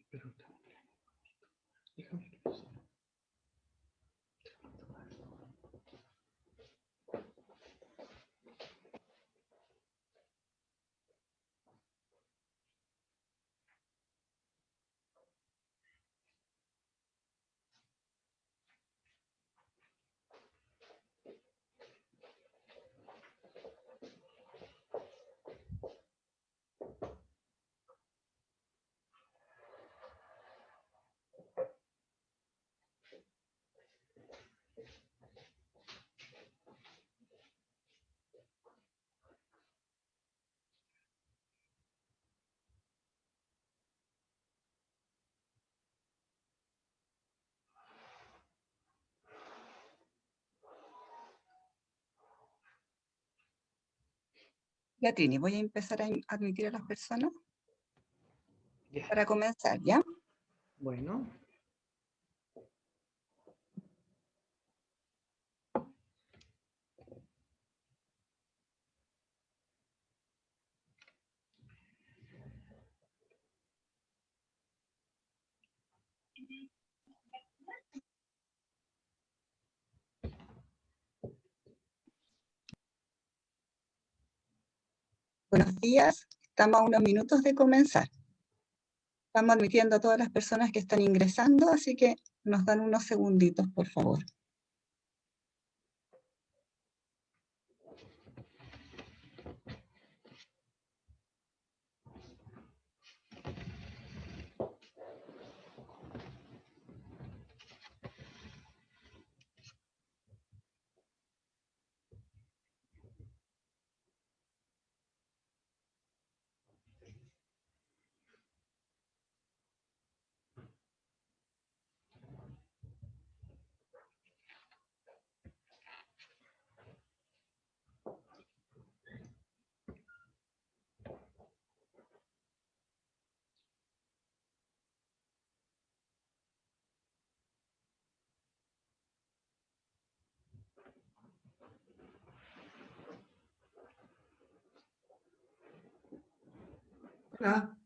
Pero déjame revisar. Ya, Trini, voy a empezar a admitir a las personas Ya. para comenzar, ¿ya? Bueno. Buenos días, estamos a unos minutos de comenzar. Estamos admitiendo a todas las personas que están ingresando, así que nos dan unos segunditos, por favor. Hola.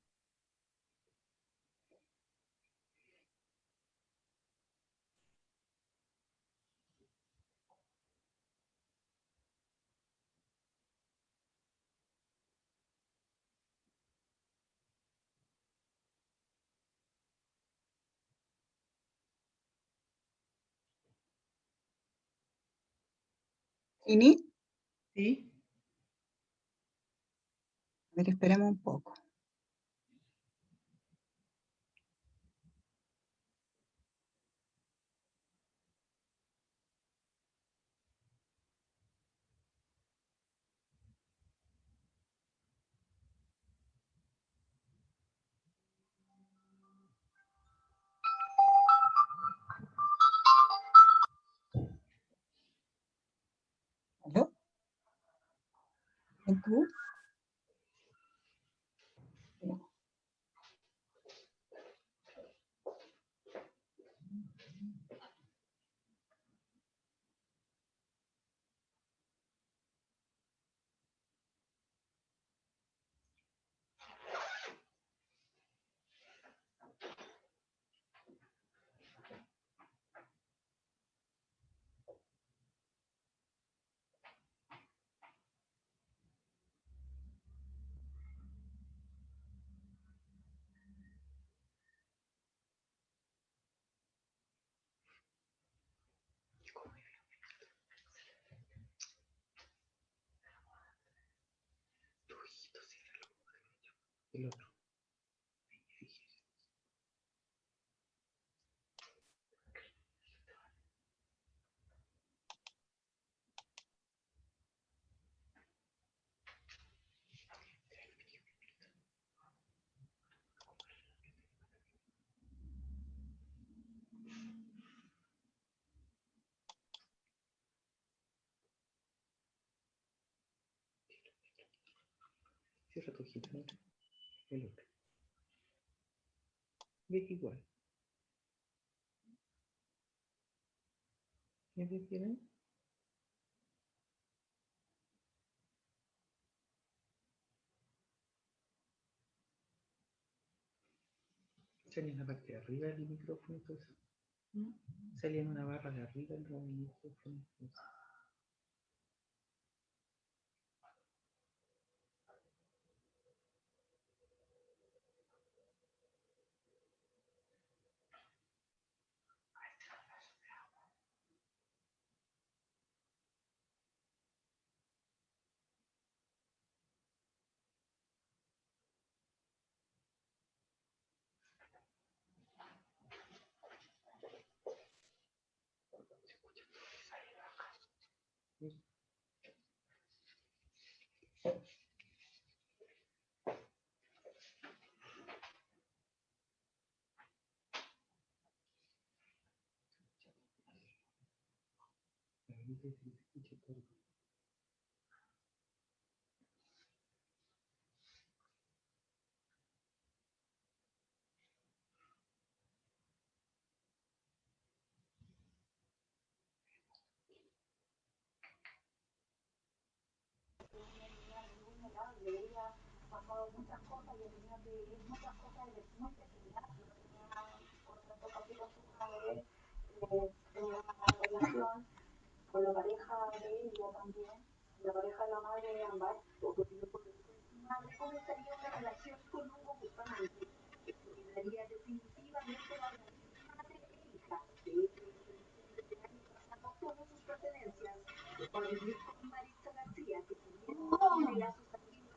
Trini, ¿Sí? a ver, esperamos un poco. ¿Aló? ¿En tú? El otro. Cierra tu hojita, ¿no? El otro. ¿Ves igual? ¿Ves bien? Salía en la parte de arriba del micrófono y todo eso. Salía en una barra de arriba del micrófono. Con la pareja de ella también, la pareja de la madre de ambas, o que tiene por madre comenzaría una relación con un ocupante que daría definitivamente la relación madre e hija. De hecho, pasando todas sus pertenencias, para vivir con Maritza García, que tiene lazos afectivos.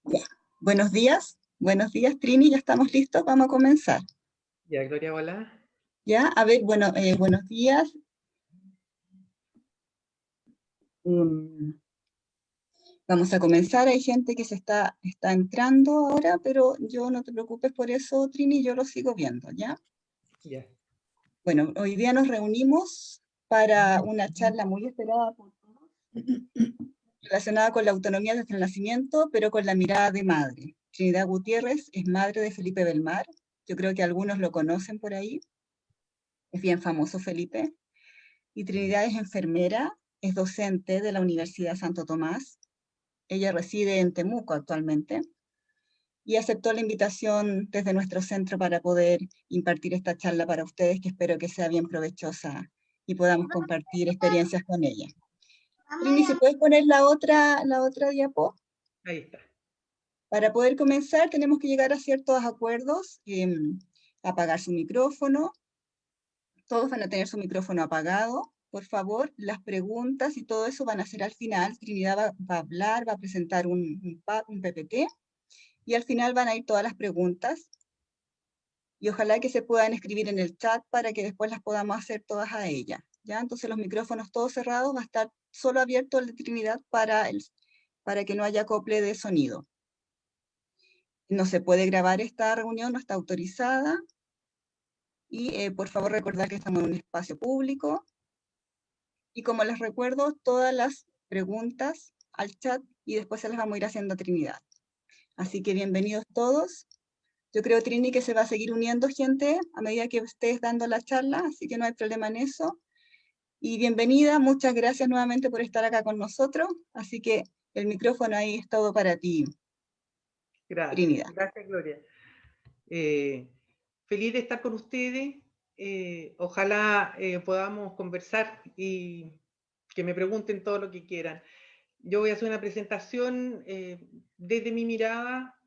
Ya. Buenos días, Trini, ya estamos listos, vamos a comenzar. Ya, Gloria, hola. Ya, a ver, bueno, buenos días. Vamos a comenzar, hay gente que está entrando ahora, pero yo no te preocupes por eso, Trini, yo lo sigo viendo, ¿ya? Ya. Bueno, hoy día nos reunimos para una charla muy esperada por todos, relacionada con la autonomía desde el nacimiento, pero con la mirada de madre. Trinidad Gutiérrez es madre de Felipe Belmar, yo creo que algunos lo conocen por ahí, es bien famoso Felipe, y Trinidad es enfermera, es docente de la Universidad Santo Tomás, ella reside en Temuco actualmente, y aceptó la invitación desde nuestro centro para poder impartir esta charla para ustedes, que espero que sea bien provechosa y podamos compartir experiencias con ella. Trini, ¿se puede poner la otra diapo? Ahí está. Para poder comenzar tenemos que llegar a ciertos acuerdos, apagar su micrófono, todos van a tener su micrófono apagado, por favor, las preguntas y todo eso van a ser al final. Trinidad va a hablar, va a presentar un PPT, y al final van a ir todas las preguntas, y ojalá que se puedan escribir en el chat para que después las podamos hacer todas a ella, ¿ya? Entonces los micrófonos todos cerrados, va a estar solo abierto el de Trinidad para que no haya acople de sonido. No se puede grabar esta reunión, no está autorizada, y por favor recordar que estamos en un espacio público, y como les recuerdo, todas las preguntas al chat, y después se las vamos a ir haciendo a Trinidad. Así que bienvenidos todos. Yo creo, Trini, que se va a seguir uniendo gente a medida que estés dando la charla, así que no hay problema en eso. Y bienvenida, muchas gracias nuevamente por estar acá con nosotros. Así que El micrófono ahí es todo para ti, Gracias, Trinidad. gracias Gloria. Feliz de estar con ustedes. Ojalá podamos conversar y que me pregunten todo lo que quieran. Yo voy a hacer una presentación desde mi mirada,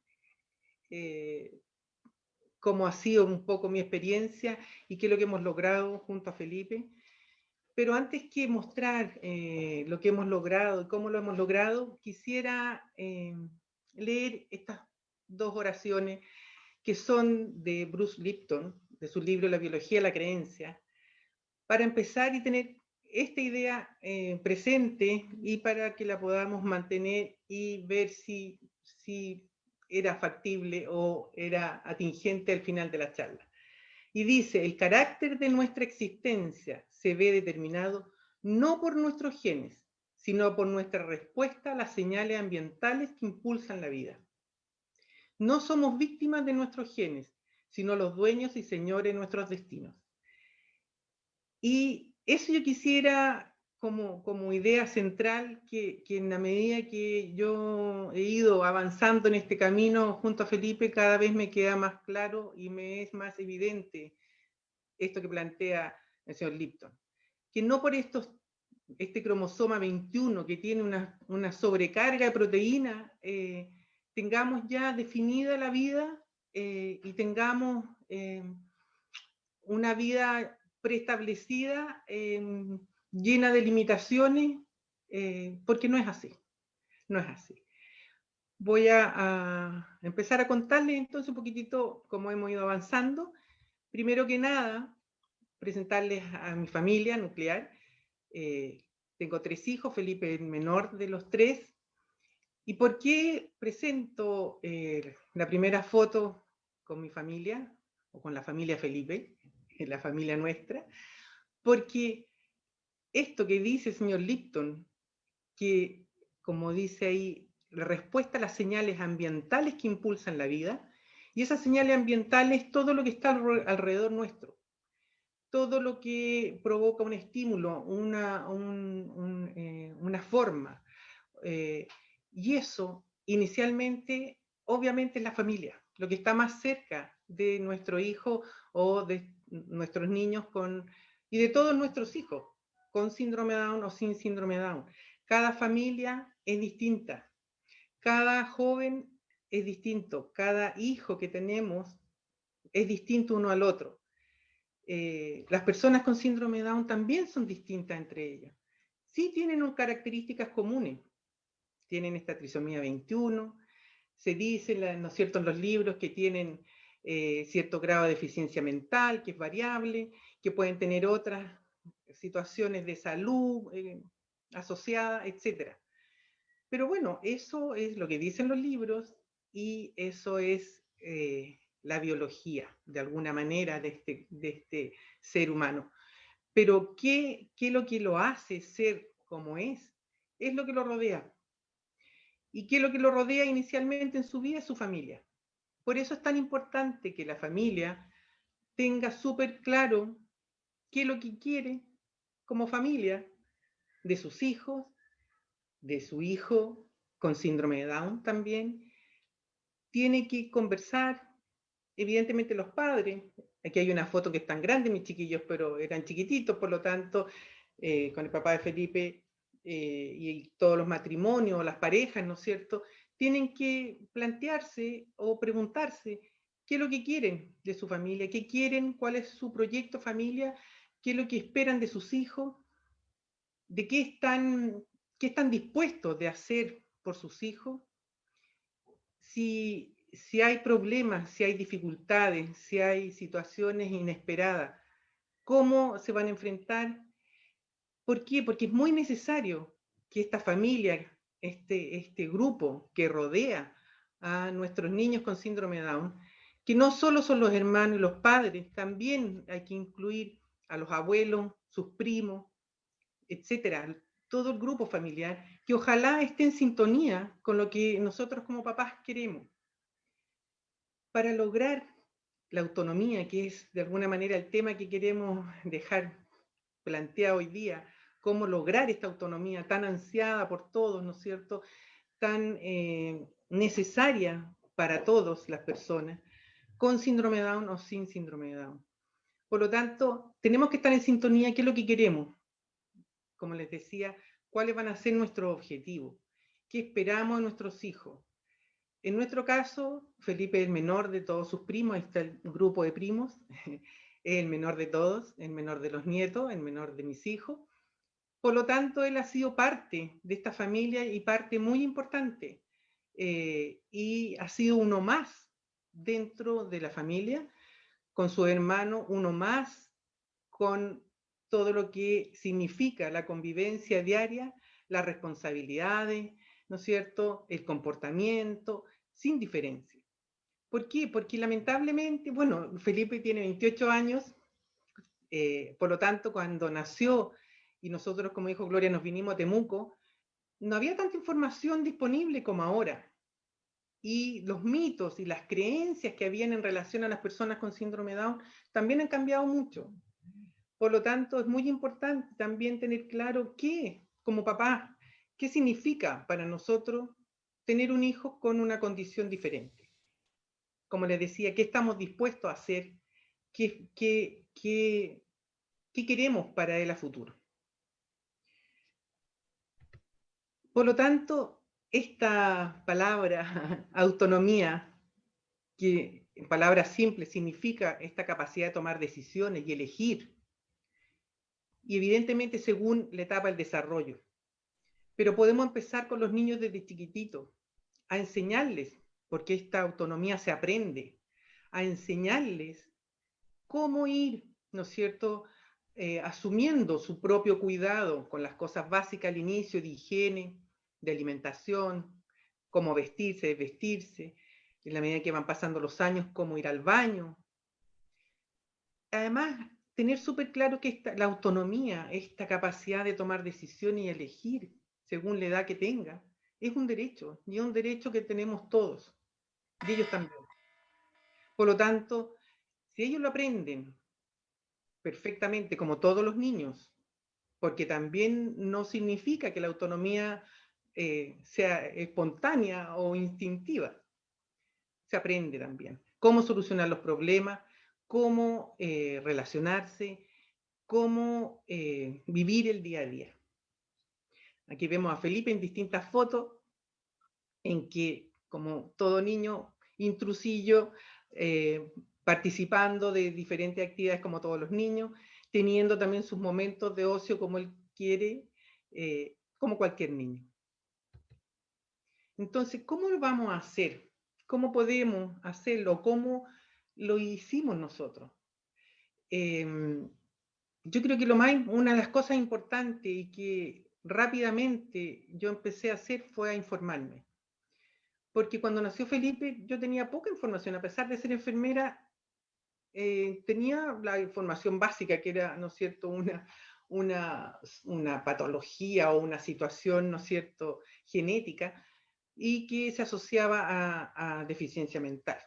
cómo ha sido un poco mi experiencia y qué es lo que hemos logrado junto a Felipe. Pero antes que mostrar lo que hemos logrado y cómo lo hemos logrado, quisiera leer estas dos oraciones que son de Bruce Lipton, de su libro La biología de la creencia, para empezar y tener esta idea presente y para que la podamos mantener y ver si era factible o era atingente al final de la charla. Y dice, el carácter de nuestra existencia se ve determinado no por nuestros genes, sino por nuestra respuesta a las señales ambientales que impulsan la vida. No somos víctimas de nuestros genes, sino los dueños y señores de nuestros destinos. Y eso yo quisiera como idea central que en la medida que yo he ido avanzando en este camino junto a Felipe, cada vez me queda más claro y me es más evidente esto que plantea el señor Lipton. Que no por este cromosoma 21 que tiene una sobrecarga de proteína, tengamos ya definida la vida y tengamos una vida preestablecida, llena de limitaciones, porque no es así, no es así. Voy a empezar a contarles entonces un poquitito cómo hemos ido avanzando. Primero que nada, presentarles a mi familia nuclear. Tengo 3 hijos, Felipe el menor de los 3. ¿Y por qué presento la primera foto con mi familia, o con la familia Felipe, la familia nuestra? Porque esto que dice el señor Lipton, que como dice ahí, la respuesta a las señales ambientales que impulsan la vida, y esas señales ambientales, todo lo que está alrededor nuestro, todo lo que provoca un estímulo, una forma. Y eso, inicialmente, obviamente es la familia, lo que está más cerca de nuestro hijo o de nuestros niños y de todos nuestros hijos, con síndrome de Down o sin síndrome de Down. Cada familia es distinta, cada joven es distinto, cada hijo que tenemos es distinto uno al otro. Las personas con síndrome de Down también son distintas entre ellas. Sí tienen características comunes. Tienen esta trisomía 21. Se dice, ¿no es cierto?, en los libros que tienen cierto grado de deficiencia mental, que es variable, que pueden tener otras situaciones de salud asociadas, etc. Pero bueno, eso es lo que dicen los libros y eso es la biología, de alguna manera, de este ser humano. Pero ¿qué es lo que lo hace ser como es? Es lo que lo rodea. ¿Y qué es lo que lo rodea inicialmente en su vida? Es su familia. Por eso es tan importante que la familia tenga súper claro qué es lo que quiere como familia de sus hijos, de su hijo con síndrome de Down también. Tiene que conversar, evidentemente los padres. Aquí hay una foto que es tan grande, mis chiquillos, pero eran chiquititos, por lo tanto, con el papá de Felipe y todos los matrimonios, las parejas, ¿no es cierto?, tienen que plantearse o preguntarse qué es lo que quieren de su familia, qué quieren, cuál es su proyecto familia, qué es lo que esperan de sus hijos, de qué están dispuestos de hacer por sus hijos. Si hay problemas, si hay dificultades, si hay situaciones inesperadas, ¿cómo se van a enfrentar? ¿Por qué? Porque es muy necesario que esta familia, este grupo que rodea a nuestros niños con síndrome de Down, que no solo son los hermanos y los padres, también hay que incluir a los abuelos, sus primos, etcétera, todo el grupo familiar, que ojalá esté en sintonía con lo que nosotros como papás queremos. Para lograr la autonomía, que es de alguna manera el tema que queremos dejar planteado hoy día, cómo lograr esta autonomía tan ansiada por todos, ¿no es cierto? tan necesaria para todas las personas, con síndrome de Down o sin síndrome de Down. Por lo tanto, tenemos que estar en sintonía, qué es lo que queremos. Como les decía, cuáles van a ser nuestros objetivos, qué esperamos de nuestros hijos. En nuestro caso, Felipe es el menor de todos sus primos, ahí está el grupo de primos, es el menor de todos, el menor de los nietos, el menor de mis hijos. Por lo tanto, él ha sido parte de esta familia y parte muy importante. Y ha sido uno más dentro de la familia, con su hermano, uno más con todo lo que significa la convivencia diaria, las responsabilidades, ¿no es cierto?, el comportamiento, sin diferencia. ¿Por qué? Porque lamentablemente, bueno, Felipe tiene 28 años, por lo tanto, cuando nació y nosotros, como dijo Gloria, nos vinimos a Temuco, no había tanta información disponible como ahora. Y los mitos y las creencias que habían en relación a las personas con síndrome de Down también han cambiado mucho. Por lo tanto, es muy importante también tener claro qué, como papá, qué significa para nosotros tener un hijo con una condición diferente. Como les decía, qué estamos dispuestos a hacer, qué queremos para él a futuro. Por lo tanto, esta palabra, autonomía, que en palabras simples significa esta capacidad de tomar decisiones y elegir, y evidentemente según la etapa del desarrollo. Pero podemos empezar con los niños desde chiquititos, a enseñarles, porque esta autonomía se aprende, a enseñarles cómo ir, ¿no es cierto?, asumiendo su propio cuidado con las cosas básicas al inicio de higiene, de alimentación, cómo vestirse, desvestirse, en la medida que van pasando los años, cómo ir al baño. Además, tener súper claro que la autonomía, esta capacidad de tomar decisiones y elegir según la edad que tenga, es un derecho, y es un derecho que tenemos todos, y ellos también. Por lo tanto, si ellos lo aprenden perfectamente, como todos los niños, porque también no significa que la autonomía sea espontánea o instintiva, se aprende también. Cómo solucionar los problemas, cómo relacionarse, cómo vivir el día a día. Aquí vemos a Felipe en distintas fotos, en que, como todo niño intrusillo, participando de diferentes actividades como todos los niños, teniendo también sus momentos de ocio como él quiere, como cualquier niño. Entonces, ¿cómo lo vamos a hacer? ¿Cómo podemos hacerlo? ¿Cómo lo hicimos nosotros? Yo creo que una de las cosas importantes y que rápidamente yo empecé a hacer fue a informarme. Porque cuando nació Felipe yo tenía poca información, a pesar de ser enfermera, tenía la información básica, que era, ¿no es cierto?, una patología o una situación, ¿no es cierto?, genética, y que se asociaba a deficiencia mental.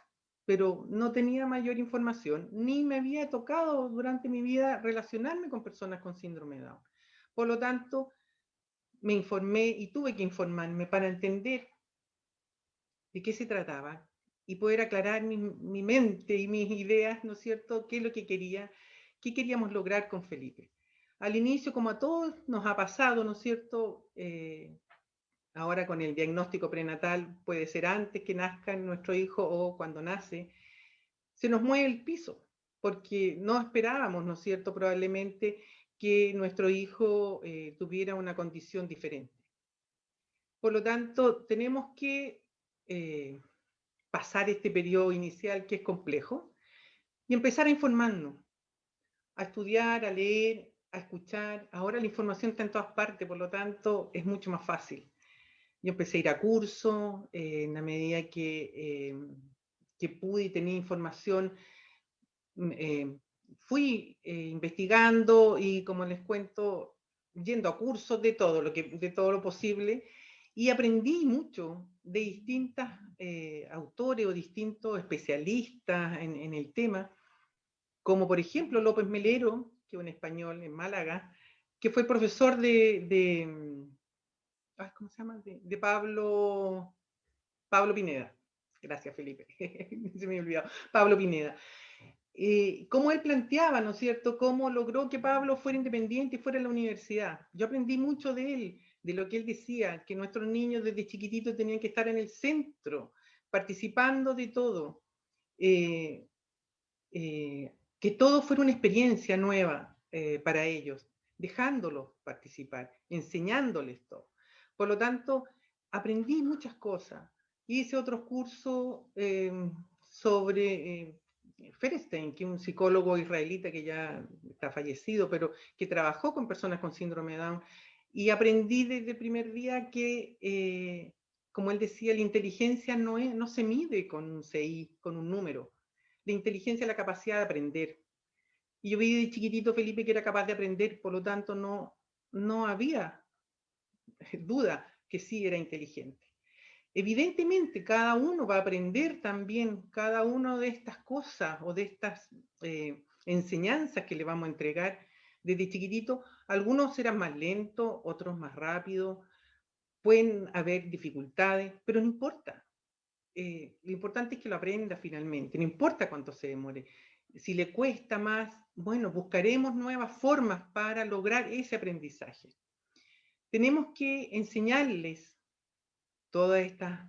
Pero no tenía mayor información, ni me había tocado durante mi vida relacionarme con personas con síndrome de Down. Por lo tanto, me informé y tuve que informarme para entender de qué se trataba y poder aclarar mi mente y mis ideas, ¿no es cierto?, qué es lo que quería, qué queríamos lograr con Felipe. Al inicio, como a todos nos ha pasado, ¿no es cierto?, ahora con el diagnóstico prenatal, puede ser antes que nazca nuestro hijo o cuando nace, se nos mueve el piso, porque no esperábamos, ¿no es cierto?, probablemente que nuestro hijo tuviera una condición diferente. Por lo tanto, tenemos que pasar este periodo inicial que es complejo y empezar a informarnos, a estudiar, a leer, a escuchar. Ahora la información está en todas partes, por lo tanto es mucho más fácil. Yo empecé a ir a cursos, en la medida que pude y tenía información, fui investigando y, como les cuento, yendo a cursos de todo lo posible, y aprendí mucho de distintos autores o distintos especialistas en el tema, como por ejemplo López Melero, que es un español en Málaga, que fue profesor de ¿cómo se llama? De Pablo Pineda. Gracias, Felipe. Se me olvidó. Pablo Pineda. Cómo él planteaba, ¿no es cierto?, cómo logró que Pablo fuera independiente y fuera a la universidad. Yo aprendí mucho de él, de lo que él decía, que nuestros niños desde chiquititos tenían que estar en el centro, participando de todo. Eh, que todo fuera una experiencia nueva para ellos, dejándolos participar, enseñándoles todo. Por lo tanto, aprendí muchas cosas. Hice otros cursos sobre Ferenstein, que es un psicólogo israelita que ya está fallecido, pero que trabajó con personas con síndrome de Down, y aprendí desde el primer día que, como él decía, la inteligencia no se mide con un CI, con un número. La inteligencia es la capacidad de aprender. Y yo vi de chiquitito Felipe que era capaz de aprender, por lo tanto no había duda que sí era inteligente. Evidentemente, cada uno va a aprender también cada una de estas cosas o de estas enseñanzas que le vamos a entregar desde chiquitito. Algunos serán más lentos, otros más rápidos, pueden haber dificultades, pero no importa. Lo importante es que lo aprenda finalmente, no importa cuánto se demore. Si le cuesta más, bueno, buscaremos nuevas formas para lograr ese aprendizaje. Tenemos que enseñarles todas estas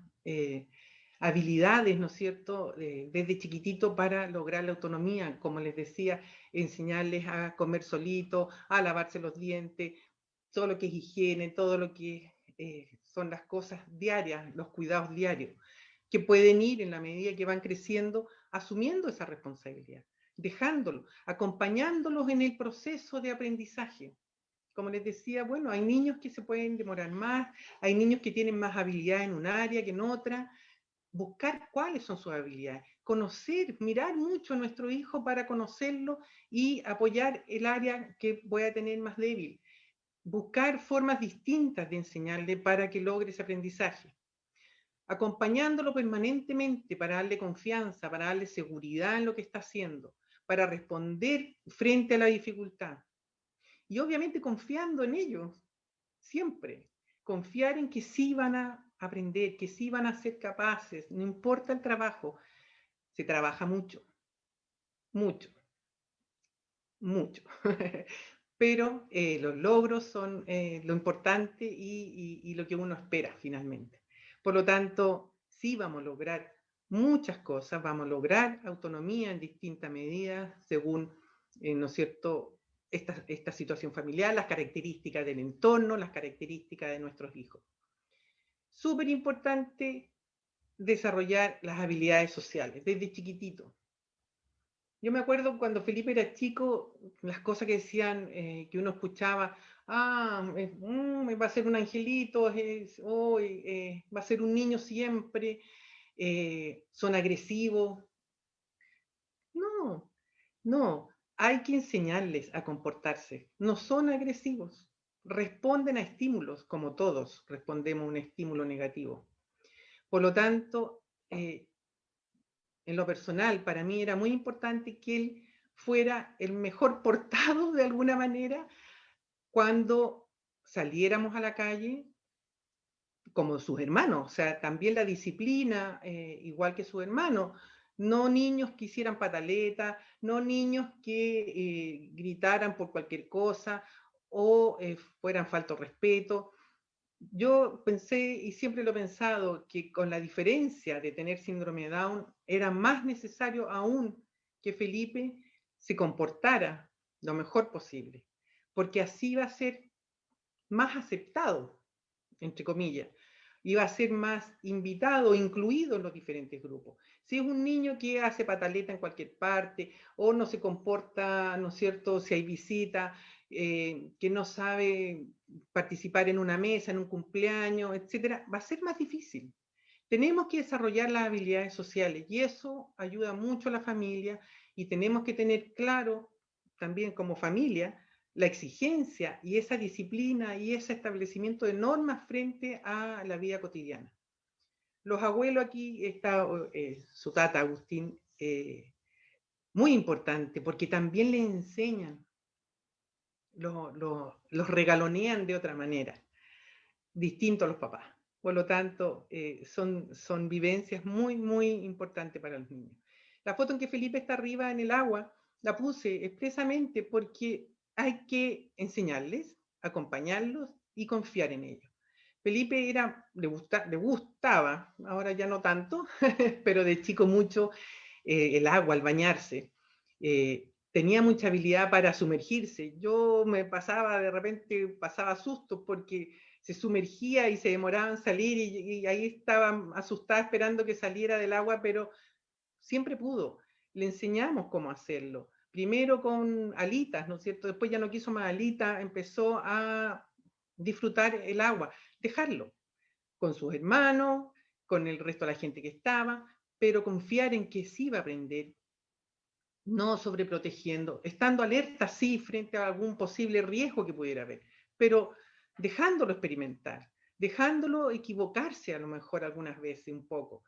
habilidades, ¿no es cierto?, desde chiquitito para lograr la autonomía, como les decía, enseñarles a comer solito, a lavarse los dientes, todo lo que es higiene, todo lo que son las cosas diarias, los cuidados diarios, que pueden ir en la medida que van creciendo, asumiendo esa responsabilidad, dejándolo, acompañándolos en el proceso de aprendizaje. Como les decía, bueno, hay niños que se pueden demorar más, hay niños que tienen más habilidad en un área que en otra. Buscar cuáles son sus habilidades, conocer, mirar mucho a nuestro hijo para conocerlo y apoyar el área que pueda tener más débil. Buscar formas distintas de enseñarle para que logre ese aprendizaje. Acompañándolo permanentemente para darle confianza, para darle seguridad en lo que está haciendo, para responder frente a la dificultad. Y obviamente confiando en ellos, siempre. Confiar en que sí van a aprender, que sí van a ser capaces, no importa el trabajo, se trabaja mucho, mucho, mucho. Pero los logros son lo importante y lo que uno espera finalmente. Por lo tanto, sí vamos a lograr muchas cosas, vamos a lograr autonomía en distintas medidas según, ¿no es cierto?, esta situación familiar, las características del entorno, las características de nuestros hijos. Súper importante desarrollar las habilidades sociales desde chiquitito. Yo me acuerdo cuando Felipe era chico, las cosas que decían, que uno escuchaba, va a ser un angelito, va a ser un niño siempre, son agresivos. No, no, hay que enseñarles a comportarse. No son agresivos, responden a estímulos, como todos respondemos a un estímulo negativo. Por lo tanto, en lo personal, para mí era muy importante que él fuera el mejor portado de alguna manera cuando saliéramos a la calle, como sus hermanos, o sea, también la disciplina, igual que sus hermanos. No niños que hicieran pataleta, no niños que gritaran por cualquier cosa o fueran falto de respeto. Yo pensé, y siempre lo he pensado, que con la diferencia de tener síndrome de Down, era más necesario aún que Felipe se comportara lo mejor posible, porque así va a ser más aceptado, entre comillas, y va a ser más invitado, incluido en los diferentes grupos. Si es un niño que hace pataleta en cualquier parte, o no se comporta, ¿no es cierto?, si hay visita, que no sabe participar en una mesa, en un cumpleaños, etcétera, va a ser más difícil. Tenemos que desarrollar las habilidades sociales y eso ayuda mucho a la familia y tenemos que tener claro también como familia la exigencia y esa disciplina y ese establecimiento de normas frente a la vida cotidiana. Los abuelos aquí, está su tata Agustín, muy importante porque también le enseñan, los regalonean de otra manera. distinto a los papás. Por lo tanto, son vivencias muy, muy importantes para los niños. La foto en que Felipe está arriba en el agua, la puse expresamente porque hay que enseñarles, acompañarlos y confiar en ellos. Felipe le gustaba, ahora ya no tanto, pero de chico mucho, el agua, al bañarse. Tenía mucha habilidad para sumergirse. Yo de repente pasaba sustos porque se sumergía y se demoraba en salir y ahí estaba asustada esperando que saliera del agua, pero siempre pudo. Le enseñamos cómo hacerlo. Primero con alitas, ¿no es cierto? Después ya no quiso más alitas, empezó a disfrutar el agua, dejarlo con sus hermanos, con el resto de la gente que estaba, pero confiar en que sí va a aprender, no sobreprotegiendo, estando alerta sí frente a algún posible riesgo que pudiera haber, pero dejándolo experimentar, dejándolo equivocarse a lo mejor algunas veces un poco,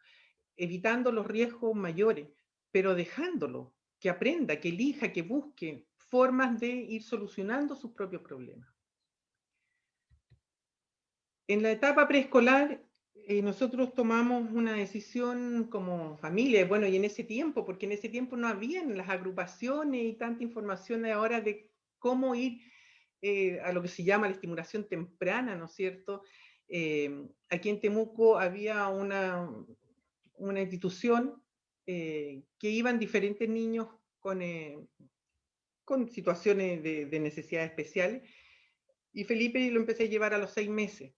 evitando los riesgos mayores, pero dejándolo que aprenda, que elija, que busque formas de ir solucionando sus propios problemas. En la etapa preescolar, nosotros tomamos una decisión como familia, bueno, y en ese tiempo, porque en ese tiempo no habían las agrupaciones y tanta información ahora de cómo ir a lo que se llama la estimulación temprana, ¿no es cierto? Aquí en Temuco había una institución que iban diferentes niños con situaciones de necesidades especiales, y Felipe lo empecé a llevar a los 6 meses.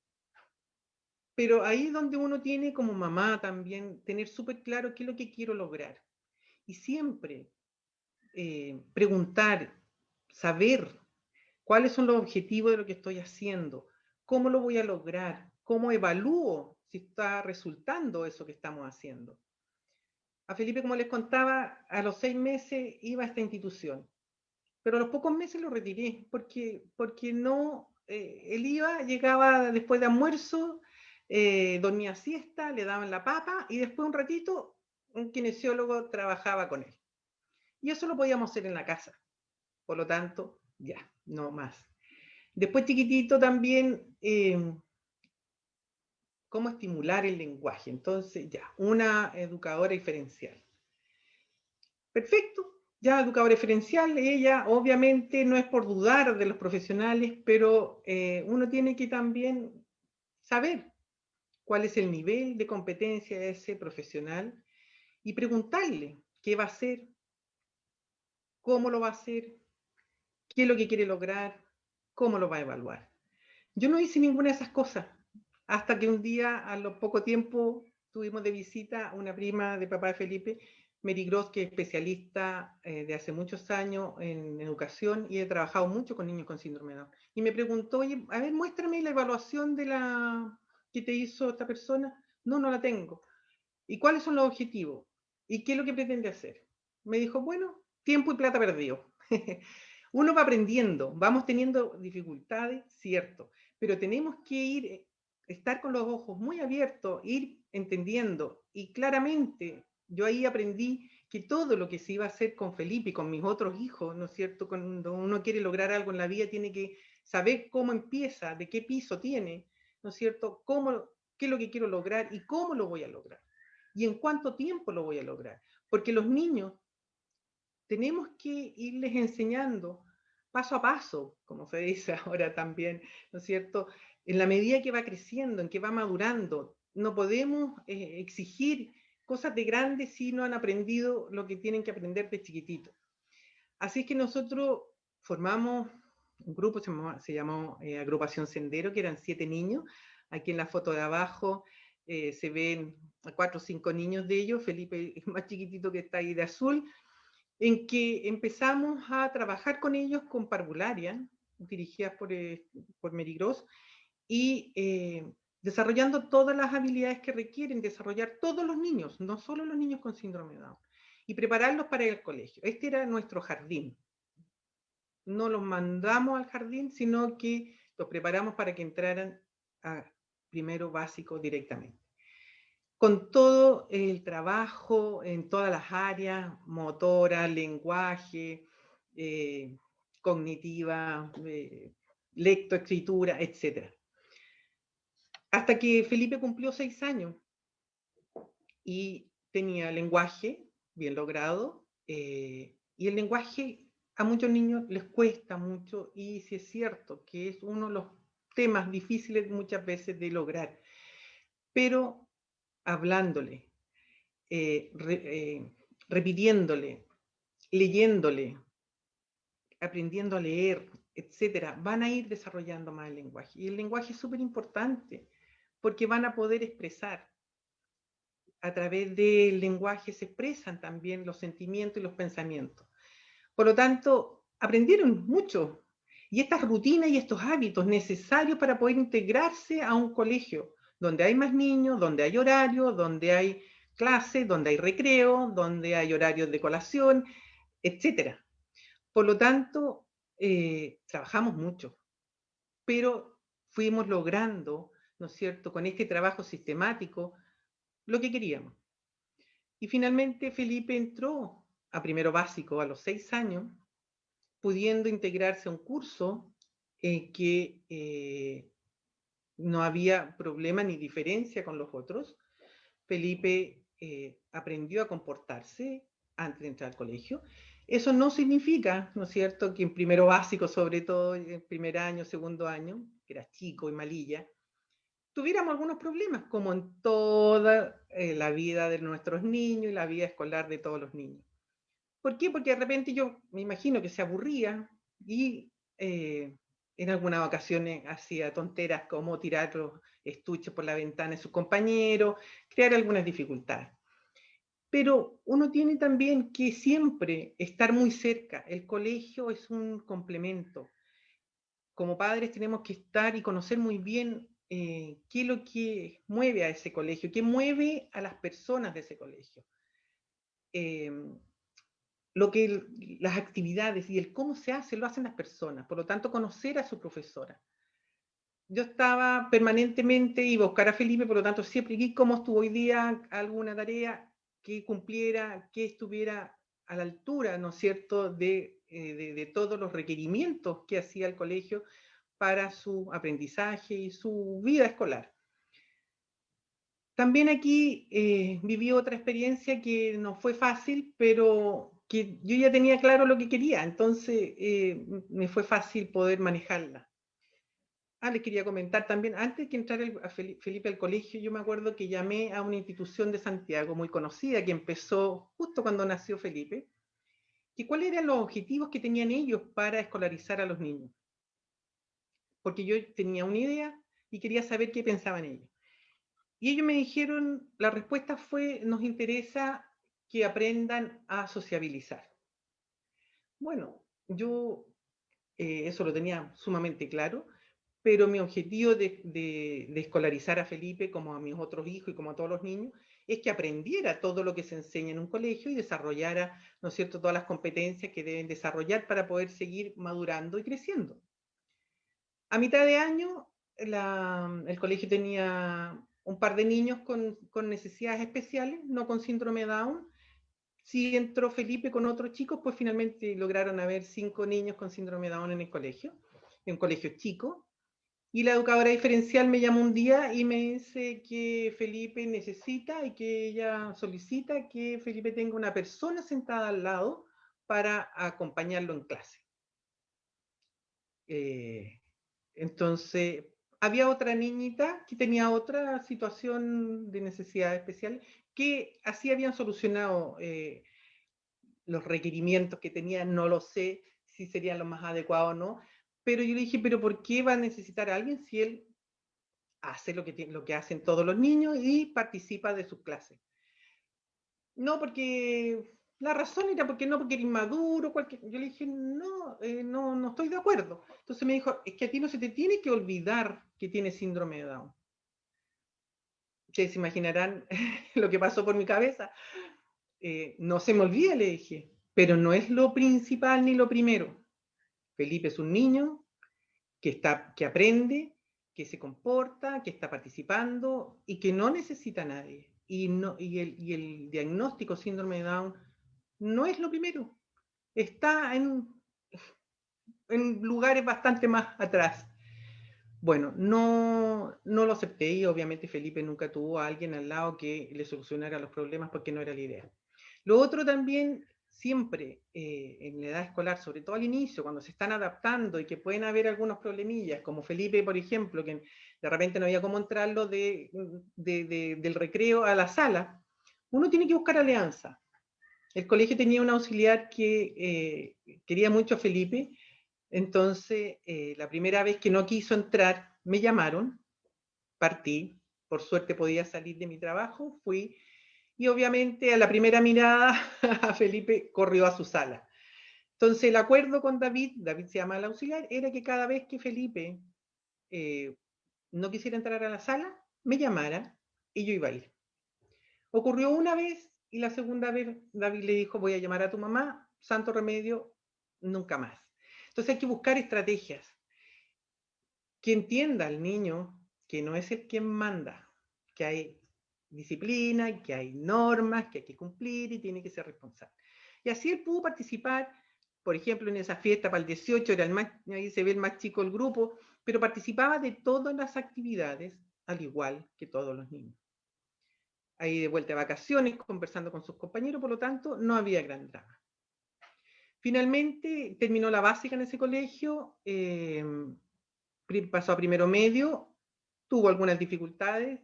Pero ahí es donde uno tiene como mamá también, tener súper claro qué es lo que quiero lograr. Y siempre preguntar, saber cuáles son los objetivos de lo que estoy haciendo, cómo lo voy a lograr, cómo evalúo si está resultando eso que estamos haciendo. A Felipe, como les contaba, a los 6 meses iba a esta institución, pero a los pocos meses lo retiré porque no, él llegaba después de almuerzo, dormía siesta, le daban la papa y después un ratito un kinesiólogo trabajaba con él. Y eso lo podíamos hacer en la casa. Por lo tanto, ya, no más. Después chiquitito también, cómo estimular el lenguaje. Entonces, ya, una educadora diferencial. Perfecto, ya educadora diferencial, ella obviamente no es por dudar de los profesionales, pero uno tiene que también saber cuál es el nivel de competencia de ese profesional y preguntarle qué va a hacer, cómo lo va a hacer, qué es lo que quiere lograr, cómo lo va a evaluar. Yo no hice ninguna de esas cosas, hasta que un día, a lo poco tiempo, tuvimos de visita a una prima de papá de Felipe, Mary Gross, que es especialista de hace muchos años en educación y he trabajado mucho con niños con síndrome de Down. Y me preguntó, oye, a ver, muéstrame la evaluación de la que te hizo esta persona. No, no la tengo. ¿Y cuáles son los objetivos? ¿Y qué es lo que pretende hacer? Me dijo, bueno, tiempo y plata perdido. Uno va aprendiendo, vamos teniendo dificultades, cierto, pero tenemos que estar con los ojos muy abiertos, ir entendiendo. Y claramente, yo ahí aprendí que todo lo que se iba a hacer con Felipe y con mis otros hijos, ¿no es cierto? Cuando uno quiere lograr algo en la vida, tiene que saber cómo empieza, de qué piso tiene, ¿no es cierto? Qué es lo que quiero lograr y cómo lo voy a lograr. Y en cuánto tiempo lo voy a lograr. Porque los niños tenemos que irles enseñando paso a paso, como se dice ahora también, ¿no es cierto? En la medida que va creciendo, en que va madurando, no podemos exigir cosas de grandes si no han aprendido lo que tienen que aprender de chiquitito. Así que nosotros formamos un grupo, se llamó Agrupación Sendero, que eran 7 niños. Aquí en la foto de abajo se ven a 4 o 5 niños de ellos, Felipe es más chiquitito que está ahí de azul, en que empezamos a trabajar con ellos con parvularia, dirigidas por Mary Gross, y desarrollando todas las habilidades que requieren desarrollar todos los niños, no solo los niños con síndrome de Down, y prepararlos para ir al colegio. Este era nuestro jardín. No los mandamos al jardín, sino que los preparamos para que entraran a primero básico directamente. Con todo el trabajo en todas las áreas, motora, lenguaje, cognitiva, lectoescritura, etc. hasta que Felipe cumplió 6 años y tenía lenguaje bien logrado, y el lenguaje a muchos niños les cuesta mucho, y sí es cierto que es uno de los temas difíciles muchas veces de lograr, pero hablándole, repitiéndole, leyéndole, aprendiendo a leer, etcétera, van a ir desarrollando más el lenguaje. Y el lenguaje es súper importante porque van a poder expresar. A través del lenguaje se expresan también los sentimientos y los pensamientos. Por lo tanto, aprendieron mucho. Y estas rutinas y estos hábitos necesarios para poder integrarse a un colegio donde hay más niños, donde hay horario, donde hay clases, donde hay recreo, donde hay horarios de colación, etcétera. Por lo tanto, trabajamos mucho, pero fuimos logrando, ¿no es cierto?, con este trabajo sistemático, lo que queríamos. Y finalmente Felipe entró a primero básico a los 6 años, pudiendo integrarse a un curso en que no había problema ni diferencia con los otros. Felipe aprendió a comportarse antes de entrar al colegio. Eso no significa, ¿no es cierto?, que en primero básico, sobre todo en primer año, segundo año, que era chico y malilla, tuviéramos algunos problemas, como en toda la vida de nuestros niños y la vida escolar de todos los niños. ¿Por qué? Porque de repente yo me imagino que se aburría y en algunas ocasiones hacía tonteras como tirar los estuches por la ventana de sus compañeros, crear algunas dificultades. Pero uno tiene también que siempre estar muy cerca. El colegio es un complemento. Como padres tenemos que estar y conocer muy bien qué es lo que mueve a ese colegio, qué mueve a las personas de ese colegio. Las actividades y el cómo se hace, lo hacen las personas. Por lo tanto, conocer a su profesora. Yo estaba permanentemente, iba a buscar a Felipe, por lo tanto, siempre vi cómo estuvo hoy día, alguna tarea que cumpliera, que estuviera a la altura, ¿no es cierto?, de todos los requerimientos que hacía el colegio para su aprendizaje y su vida escolar. También aquí viví otra experiencia que no fue fácil, pero que yo ya tenía claro lo que quería, entonces me fue fácil poder manejarla. Les quería comentar también, antes que entrar a Felipe al colegio, yo me acuerdo que llamé a una institución de Santiago muy conocida, que empezó justo cuando nació Felipe, que cuáles eran los objetivos que tenían ellos para escolarizar a los niños. Porque yo tenía una idea y quería saber qué pensaban ellos. Y ellos me dijeron, la respuesta fue, nos interesa que aprendan a sociabilizar. Bueno, yo eso lo tenía sumamente claro, pero mi objetivo de escolarizar a Felipe, como a mis otros hijos y como a todos los niños, es que aprendiera todo lo que se enseña en un colegio y desarrollara, ¿no es cierto?, todas las competencias que deben desarrollar para poder seguir madurando y creciendo. A mitad de año, el colegio tenía un par de niños con necesidades especiales, no con síndrome de Down. Sí entró Felipe con otros chicos, pues finalmente lograron haber 5 niños con síndrome de Down en el colegio, en un colegio chico. Y la educadora diferencial me llamó un día y me dice que Felipe necesita y que ella solicita que Felipe tenga una persona sentada al lado para acompañarlo en clase. Entonces, había otra niñita que tenía otra situación de necesidad especial que así habían solucionado los requerimientos que tenían, no lo sé si serían los más adecuados o no, pero yo le dije, pero ¿por qué va a necesitar a alguien si él hace lo que hacen todos los niños y participa de sus clases? No, porque la razón era porque no, porque era inmaduro, yo le dije, no, no estoy de acuerdo. Entonces me dijo, es que a ti no se te tiene que olvidar que tienes síndrome de Down. Ustedes se imaginarán lo que pasó por mi cabeza. No se me olvida, le dije, pero no es lo principal ni lo primero. Felipe es un niño que aprende, que se comporta, que está participando y que no necesita a nadie. Y el diagnóstico síndrome de Down no es lo primero. Está en lugares bastante más atrás. bueno, no lo acepté y obviamente Felipe nunca tuvo a alguien al lado que le solucionara los problemas porque no era la idea. Lo otro también, siempre en la edad escolar, sobre todo al inicio, cuando se están adaptando y que pueden haber algunos problemillas, como Felipe, por ejemplo, que de repente no había cómo entrarlo del recreo a la sala, uno tiene que buscar alianza. El colegio tenía un auxiliar que quería mucho a Felipe, entonces la primera vez que no quiso entrar, me llamaron, partí, por suerte podía salir de mi trabajo, fui, y obviamente a la primera mirada a Felipe corrió a su sala. Entonces el acuerdo con David se llama el auxiliar, era que cada vez que Felipe no quisiera entrar a la sala, me llamara y yo iba a ir. Ocurrió una vez y la segunda vez David le dijo, voy a llamar a tu mamá, santo remedio, nunca más. Entonces hay que buscar estrategias que entienda al niño que no es el quien manda, que hay disciplina, que hay normas, que hay que cumplir y tiene que ser responsable. Y así él pudo participar, por ejemplo, en esa fiesta para el 18, era el más, ahí se ve el más chico del grupo, pero participaba de todas las actividades, al igual que todos los niños. Ahí de vuelta de vacaciones, conversando con sus compañeros, por lo tanto, no había gran drama. Finalmente terminó la básica en ese colegio, pasó a primero medio, tuvo algunas dificultades,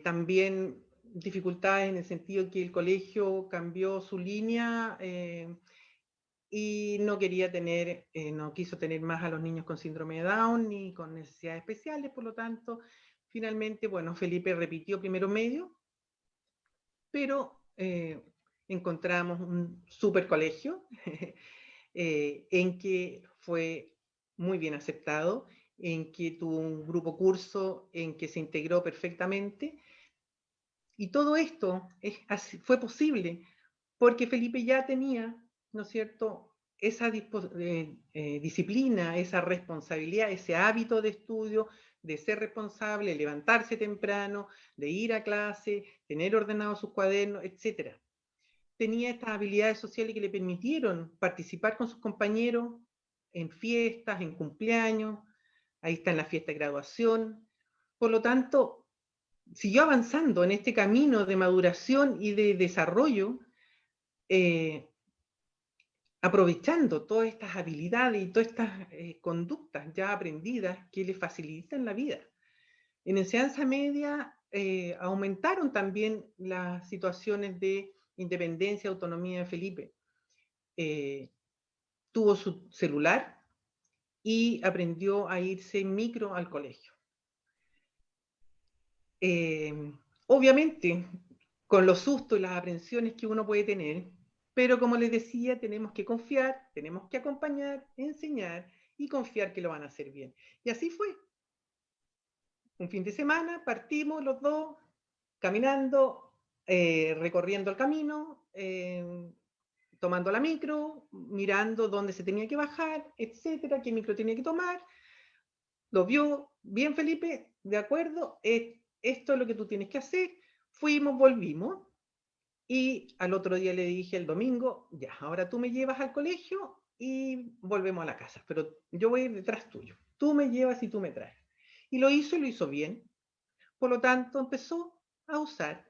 también dificultades en el sentido que el colegio cambió su línea y no quería tener, no quiso tener más a los niños con síndrome de Down ni con necesidades especiales, por lo tanto, finalmente, bueno, Felipe repitió primero medio, pero encontramos un super colegio en que fue muy bien aceptado, en que tuvo un grupo curso, en que se integró perfectamente. Y todo esto fue posible porque Felipe ya tenía, ¿no es cierto?, esa disciplina, esa responsabilidad, ese hábito de estudio, de ser responsable, levantarse temprano, de ir a clase, tener ordenados sus cuadernos, etc. Tenía estas habilidades sociales que le permitieron participar con sus compañeros en fiestas, en cumpleaños, ahí está en la fiesta de graduación. Por lo tanto, siguió avanzando en este camino de maduración y de desarrollo, aprovechando todas estas habilidades y todas estas conductas ya aprendidas que le facilitan la vida. En enseñanza media aumentaron también las situaciones de independencia y autonomía de Felipe. Tuvo su celular y aprendió a irse en micro al colegio. Obviamente, con los sustos y las aprensiones que uno puede tener, pero como les decía, tenemos que confiar, tenemos que acompañar, enseñar y confiar que lo van a hacer bien. Y así fue. Un fin de semana partimos los dos, caminando, recorriendo el camino, tomando la micro, mirando dónde se tenía que bajar, etcétera, qué micro tenía que tomar. Lo vio bien Felipe, de acuerdo, esto es lo que tú tienes que hacer. Fuimos, volvimos, y al otro día le dije el domingo, ya, ahora tú me llevas al colegio y volvemos a la casa, pero yo voy a ir detrás tuyo. Tú me llevas y tú me traes. Y lo hizo bien. Por lo tanto, empezó a usar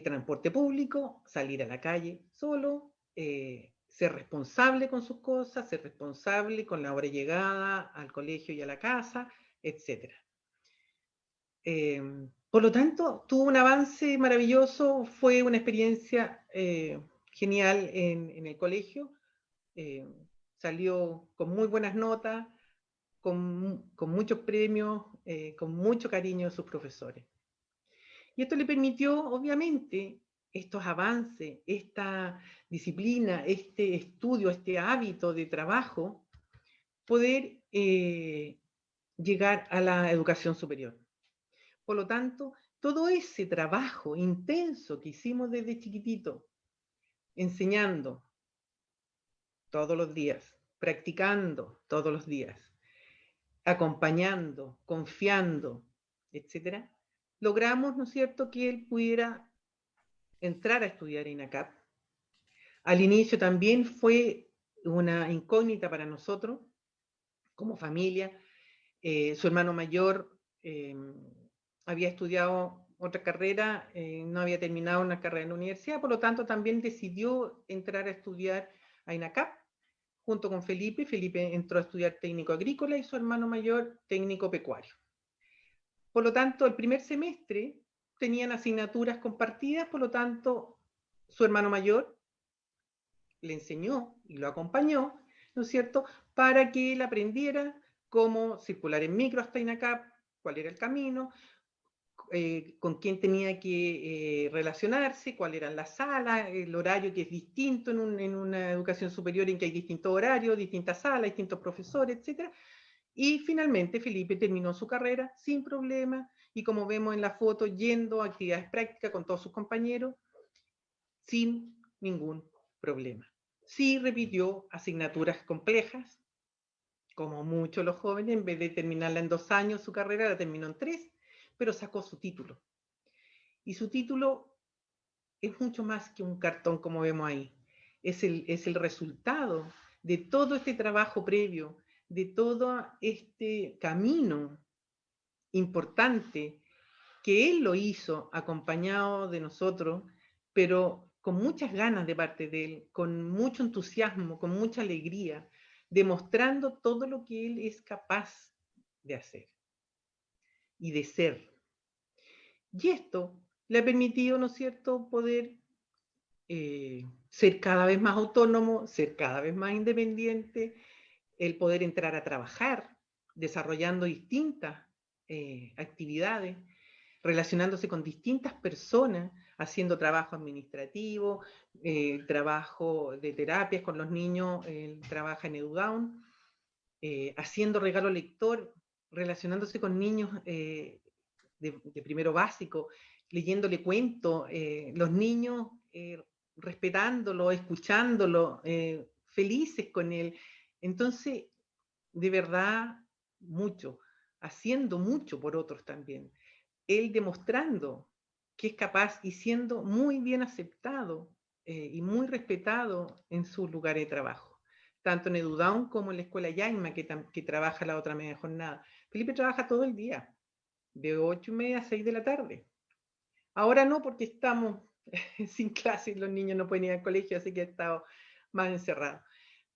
transporte público, salir a la calle solo, ser responsable con sus cosas, ser responsable con la hora de llegada al colegio y a la casa, etc. Por lo tanto, tuvo un avance maravilloso, fue una experiencia genial en el colegio, salió con muy buenas notas, con muchos premios, con mucho cariño de sus profesores. Y esto le permitió, obviamente, estos avances, esta disciplina, este estudio, este hábito de trabajo, poder llegar a la educación superior. Por lo tanto, todo ese trabajo intenso que hicimos desde chiquitito, enseñando todos los días, practicando todos los días, acompañando, confiando, etcétera, logramos, ¿no es cierto?, que él pudiera entrar a estudiar en INACAP. Al inicio también fue una incógnita para nosotros, como familia, Su hermano mayor había estudiado otra carrera, no había terminado una carrera en la universidad, por lo tanto también decidió entrar a estudiar a INACAP junto con Felipe. Felipe entró a estudiar técnico agrícola y su hermano mayor técnico pecuario. Por lo tanto, el primer semestre tenían asignaturas compartidas, por lo tanto, su hermano mayor le enseñó y lo acompañó, ¿no es cierto?, para que él aprendiera cómo circular en micro hasta INACAP, cuál era el camino, con quién tenía que relacionarse, cuáles eran las salas, el horario que es distinto en una educación superior en que hay distintos horarios, distintas salas, distintos profesores, etc. Y finalmente Felipe terminó su carrera sin problema y, como vemos en la foto, yendo a actividades prácticas con todos sus compañeros sin ningún problema. Sí repitió asignaturas complejas, como muchos los jóvenes, en vez de terminarla en 2 años su carrera, la terminó en 3, pero sacó su título. Y su título es mucho más que un cartón, como vemos ahí. Es el resultado de todo este trabajo previo, de todo este camino importante que él lo hizo acompañado de nosotros, pero con muchas ganas de parte de él, con mucho entusiasmo, con mucha alegría, demostrando todo lo que él es capaz de hacer y de ser. Y esto le ha permitido, ¿no es cierto?, poder ser cada vez más autónomo, ser cada vez más independiente, el poder entrar a trabajar, desarrollando distintas actividades, relacionándose con distintas personas, haciendo trabajo administrativo, trabajo de terapias con los niños, trabaja en EduDown, haciendo regalo lector, relacionándose con niños de primero básico, leyéndole cuentos, los niños respetándolo, escuchándolo, felices con él. Entonces, de verdad, mucho, haciendo mucho por otros también. Él demostrando que es capaz y siendo muy bien aceptado y muy respetado en su lugar de trabajo, tanto en EduDown como en la Escuela Yaima, que trabaja la otra media jornada. Felipe trabaja todo el día, de 8:30 a 6 de la tarde. Ahora no, porque estamos sin clases, los niños no pueden ir al colegio, así que ha estado más encerrado.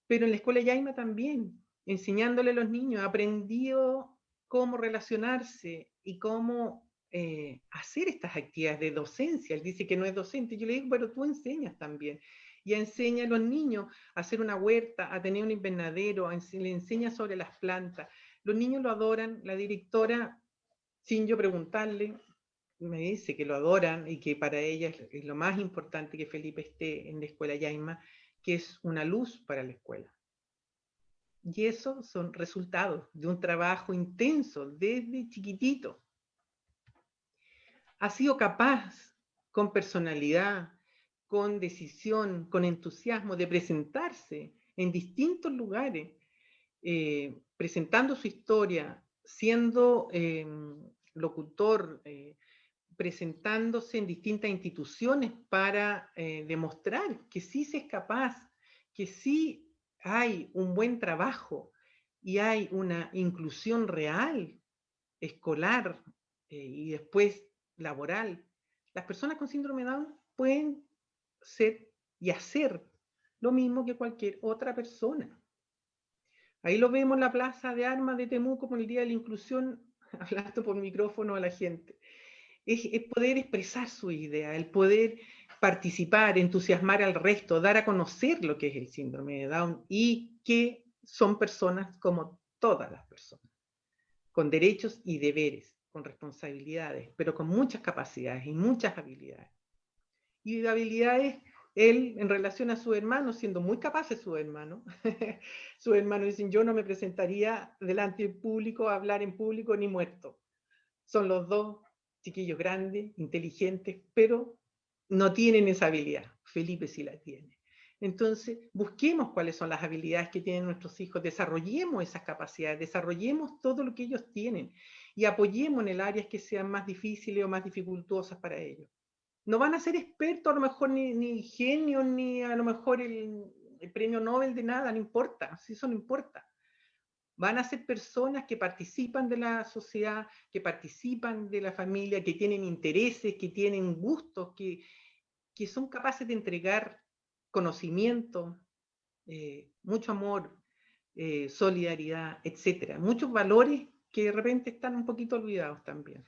Pero en la Escuela Yaima también, enseñándole a los niños, aprendió cómo relacionarse y cómo hacer estas actividades de docencia. Él dice que no es docente. Yo le digo, pero tú enseñas también. Y enseña a los niños a hacer una huerta, a tener un invernadero, le enseña sobre las plantas. Los niños lo adoran. La directora, sin yo preguntarle, me dice que lo adoran y que para ella es lo más importante que Felipe esté en la Escuela Yaima, que es una luz para la escuela. Y eso son resultados de un trabajo intenso desde chiquitito. Ha sido capaz, con personalidad, con decisión, con entusiasmo, de presentarse en distintos lugares, presentando su historia, siendo locutor, presentándose en distintas instituciones para demostrar que sí se es capaz, que sí hay un buen trabajo y hay una inclusión real, escolar y después laboral. Las personas con síndrome de Down pueden ser y hacer lo mismo que cualquier otra persona. Ahí lo vemos en la Plaza de Armas de Temuco con el Día de la Inclusión, hablando por micrófono a la gente. Es poder expresar su idea, el poder participar, entusiasmar al resto, dar a conocer lo que es el síndrome de Down y que son personas como todas las personas, con derechos y deberes, con responsabilidades, pero con muchas capacidades y muchas habilidades. Y de habilidades, él en relación a su hermano, siendo muy capaz de su hermano, su hermano dicen, yo no me presentaría delante del público a hablar en público ni muerto. Son los dos chiquillos grandes, inteligentes, pero no tienen esa habilidad. Felipe sí la tiene. Entonces, busquemos cuáles son las habilidades que tienen nuestros hijos, desarrollemos esas capacidades, desarrollemos todo lo que ellos tienen y apoyemos en el áreas que sean más difíciles o más dificultosas para ellos. No van a ser expertos, a lo mejor ni genios, ni a lo mejor el premio Nobel de nada, no importa, eso no importa. Van a ser personas que participan de la sociedad, que participan de la familia, que tienen intereses, que tienen gustos, que son capaces de entregar conocimiento, mucho amor, solidaridad, etcétera. Muchos valores que de repente están un poquito olvidados también.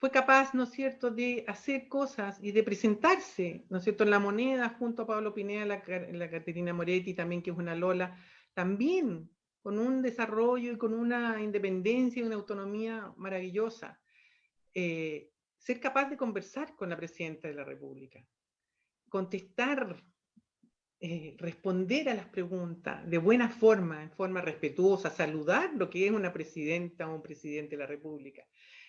Fue capaz, ¿no es cierto?, de hacer cosas y de presentarse, ¿no es cierto?, en La Moneda, junto a Pablo Pineda, la Caterina Moretti, también, que es una Lola, también con un desarrollo y con una independencia y una autonomía maravillosa. Ser capaz de conversar con la Presidenta de la República, contestar, responder a las preguntas de buena forma, en forma respetuosa, saludar lo que es una presidenta o un presidente de la República.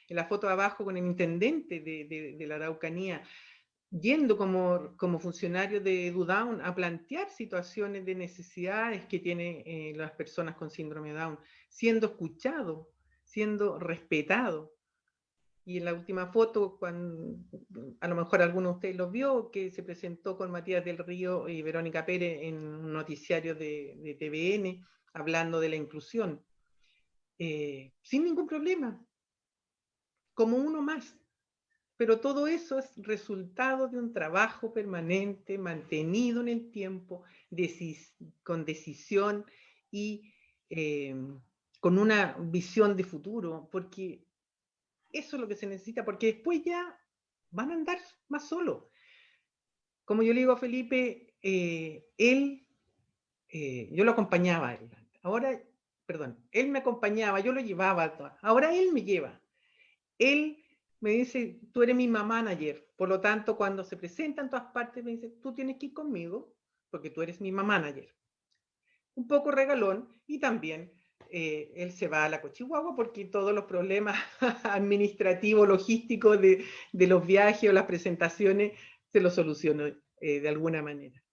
En la foto de abajo con el intendente de la Araucanía, yendo como funcionario de EduDown a plantear situaciones de necesidades que tienen las personas con síndrome de Down, siendo escuchado, siendo respetado. Y en la última foto, cuando, a lo mejor alguno de ustedes lo vio, que se presentó con Matías del Río y Verónica Pérez en un noticiario de TVN, hablando de la inclusión, sin ningún problema, como uno más. Pero todo eso es resultado de un trabajo permanente, mantenido en el tiempo, con decisión y con una visión de futuro, porque eso es lo que se necesita, porque después ya van a andar más solos. Como yo le digo a Felipe, yo lo acompañaba a él. Ahora, perdón, él me acompañaba, yo lo llevaba a todas. Ahora él me lleva. Él me dice, tú eres mi manager. Por lo tanto, cuando se presenta en todas partes, me dice, tú tienes que ir conmigo, porque tú eres mi manager. Un poco regalón, y también él se va a la Cochihuahua porque todos los problemas administrativos, logísticos de los viajes o las presentaciones se los solucionó de alguna manera.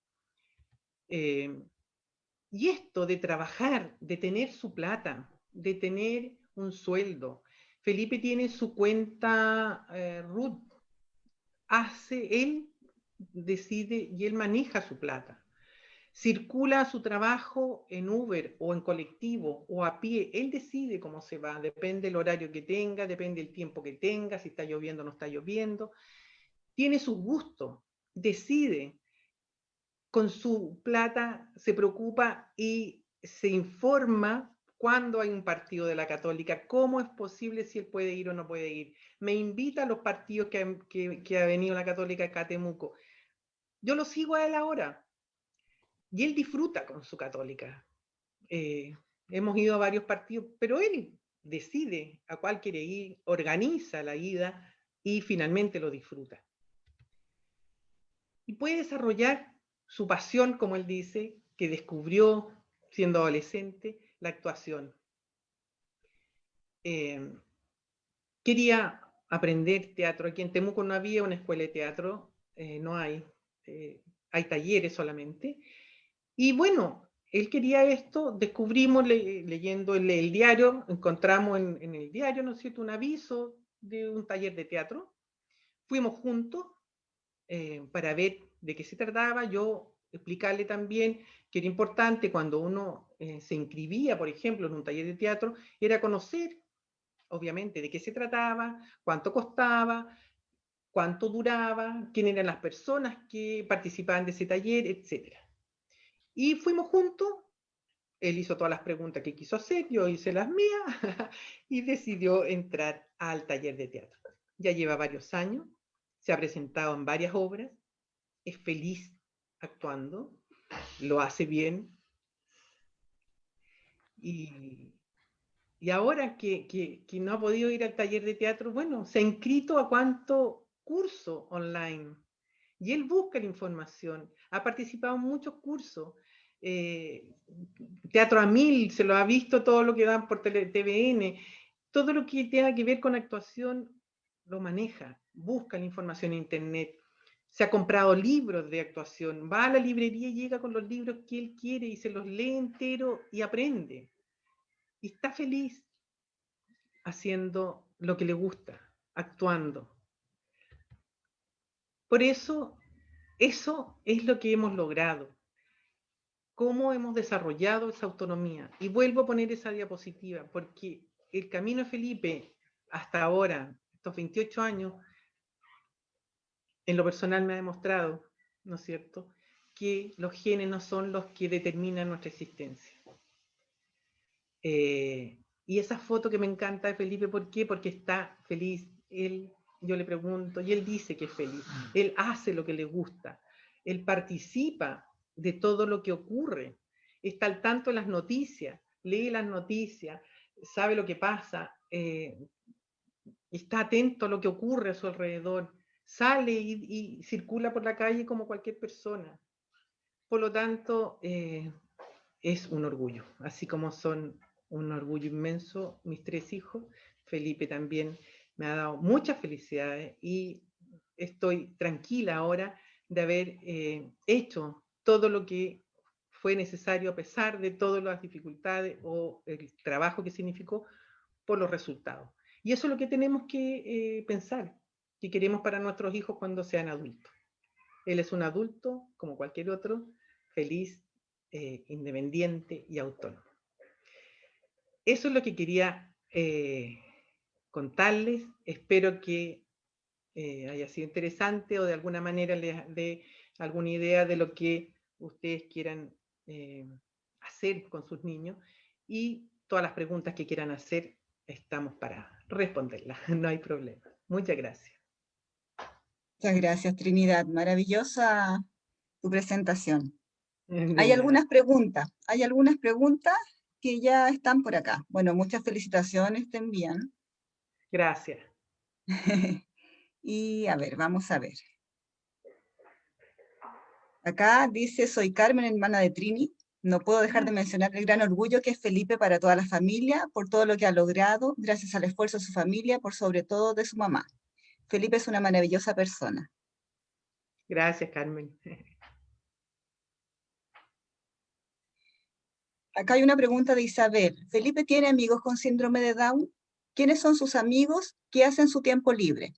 Y esto de trabajar, de tener su plata, de tener un sueldo. Felipe tiene su cuenta RUT. Él decide y él maneja su plata. Circula a su trabajo en Uber o en colectivo o a pie. Él decide cómo se va, depende del horario que tenga, depende del tiempo que tenga, si está lloviendo o no está lloviendo. Tiene sus gustos, decide. Con su plata se preocupa y se informa cuándo hay un partido de la Católica, cómo es posible, si él puede ir o no puede ir. Me invita a los partidos que ha venido la Católica acá a Temuco. Yo lo sigo a él ahora. Y él disfruta con su Católica. Hemos ido a varios partidos, pero él decide a cuál quiere ir, organiza la ida y finalmente lo disfruta. Y puede desarrollar su pasión, como él dice, que descubrió siendo adolescente, la actuación. Quería aprender teatro. Aquí en Temuco no había una escuela de teatro, no hay, hay talleres solamente. Y bueno, él quería esto, descubrimos leyendo el diario, encontramos en el diario, ¿no es cierto?, un aviso de un taller de teatro. Fuimos juntos para ver de qué se trataba, yo explicarle también que era importante cuando uno se inscribía, por ejemplo, en un taller de teatro, era conocer, obviamente, de qué se trataba, cuánto costaba, cuánto duraba, quién eran las personas que participaban de ese taller, etc. Y fuimos juntos, él hizo todas las preguntas que quiso hacer, yo hice las mías, y decidió entrar al taller de teatro. Ya lleva varios años, se ha presentado en varias obras, es feliz actuando, lo hace bien, y ahora que no ha podido ir al taller de teatro, bueno, se ha inscrito a cuánto curso online, y él busca la información, ha participado en muchos cursos, Teatro a Mil, se lo ha visto todo lo que dan por TVN, todo lo que tenga que ver con actuación lo maneja, busca la información en internet, se ha comprado libros de actuación, va a la librería y llega con los libros que él quiere y se los lee entero y aprende. Y está feliz haciendo lo que le gusta, actuando. Por eso es lo que hemos logrado. cómo hemos desarrollado esa autonomía. Y vuelvo a poner esa diapositiva, porque el camino de Felipe hasta ahora, estos 28 años, en lo personal me ha demostrado, ¿no es cierto?, que los genes no son los que determinan nuestra existencia. Y esa foto que me encanta de Felipe, ¿por qué? Porque está feliz. Él, yo le pregunto, y él dice que es feliz. Él hace lo que le gusta. Él participa de todo lo que ocurre. Está al tanto de las noticias, lee las noticias, sabe lo que pasa, está atento a lo que ocurre a su alrededor, sale y circula por la calle como cualquier persona. Por lo tanto, es un orgullo, así como son un orgullo inmenso mis 3 hijos. Felipe también me ha dado muchas felicidades y estoy tranquila ahora de haber hecho todo lo que fue necesario a pesar de todas las dificultades o el trabajo que significó por los resultados. Y eso es lo que tenemos que pensar, que queremos para nuestros hijos cuando sean adultos. Él es un adulto, como cualquier otro, feliz, independiente y autónomo. Eso es lo que quería contarles. Espero que haya sido interesante o de alguna manera les dé alguna idea de lo que ustedes quieran hacer con sus niños. Y todas las preguntas que quieran hacer, estamos para responderlas. No hay problema. Muchas gracias. Muchas gracias, Trinidad. Maravillosa tu presentación. De Hay nada. algunas preguntas que ya están por acá. Bueno, muchas felicitaciones te envían. Gracias. Y a ver, vamos a ver. Acá dice, soy Carmen, hermana de Trini. No puedo dejar de mencionar el gran orgullo que es Felipe para toda la familia, por todo lo que ha logrado, gracias al esfuerzo de su familia, por sobre todo de su mamá. Felipe es una maravillosa persona. Gracias, Carmen. Acá hay una pregunta de Isabel. ¿Felipe tiene amigos con síndrome de Down? ¿Quiénes son sus amigos? ¿Qué hacen en su tiempo libre?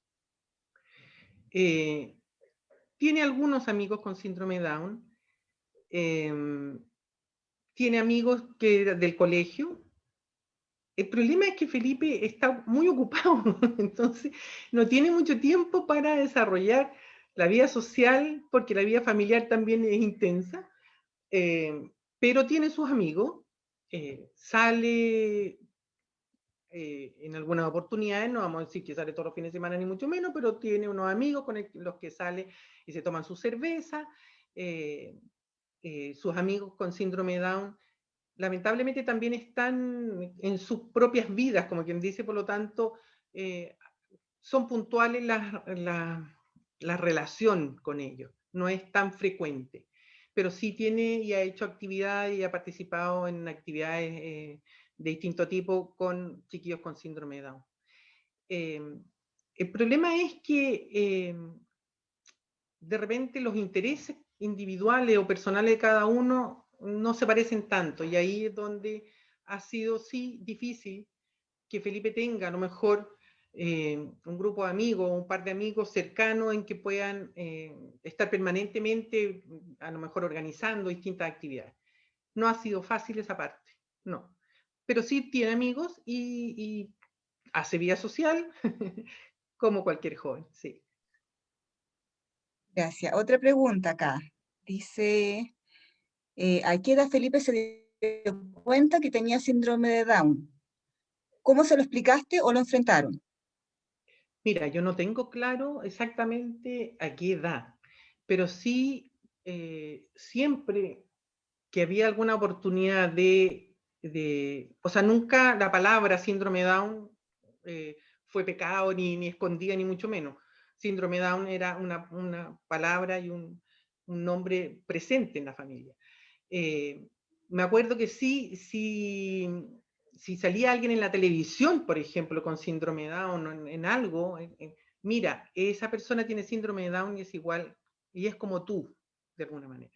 Tiene algunos amigos con síndrome Down. Tiene amigos del colegio. El problema es que Felipe está muy ocupado, entonces no tiene mucho tiempo para desarrollar la vida social, porque la vida familiar también es intensa, pero tiene sus amigos, sale en algunas oportunidades, no vamos a decir que sale todos los fines de semana ni mucho menos, pero tiene unos amigos con los que sale y se toman su cerveza. Sus amigos con síndrome de Down lamentablemente también están en sus propias vidas, como quien dice, por lo tanto, son puntuales la relación con ellos, no es tan frecuente, pero sí tiene y ha hecho actividades y ha participado en actividades de distinto tipo con chiquillos con síndrome de Down. El problema es que de repente los intereses individuales o personales de cada uno no se parecen tanto, y ahí es donde ha sido, sí, difícil que Felipe tenga a lo mejor un grupo de amigos, un par de amigos cercanos en que puedan estar permanentemente, a lo mejor organizando distintas actividades. No ha sido fácil esa parte, no. Pero sí tiene amigos y hace vida social como cualquier joven, sí. Gracias. Otra pregunta acá. Dice, ¿a qué edad Felipe se dio cuenta que tenía síndrome de Down? ¿Cómo se lo explicaste o lo enfrentaron? Mira, yo no tengo claro exactamente a qué edad, pero sí siempre que había alguna oportunidad o sea, nunca la palabra síndrome Down fue pecado ni escondida ni mucho menos. Síndrome Down era una palabra y un nombre presente en la familia. Me acuerdo que si salía alguien en la televisión, por ejemplo, con síndrome de Down, en algo, mira, esa persona tiene síndrome de Down y es igual, y es como tú, de alguna manera.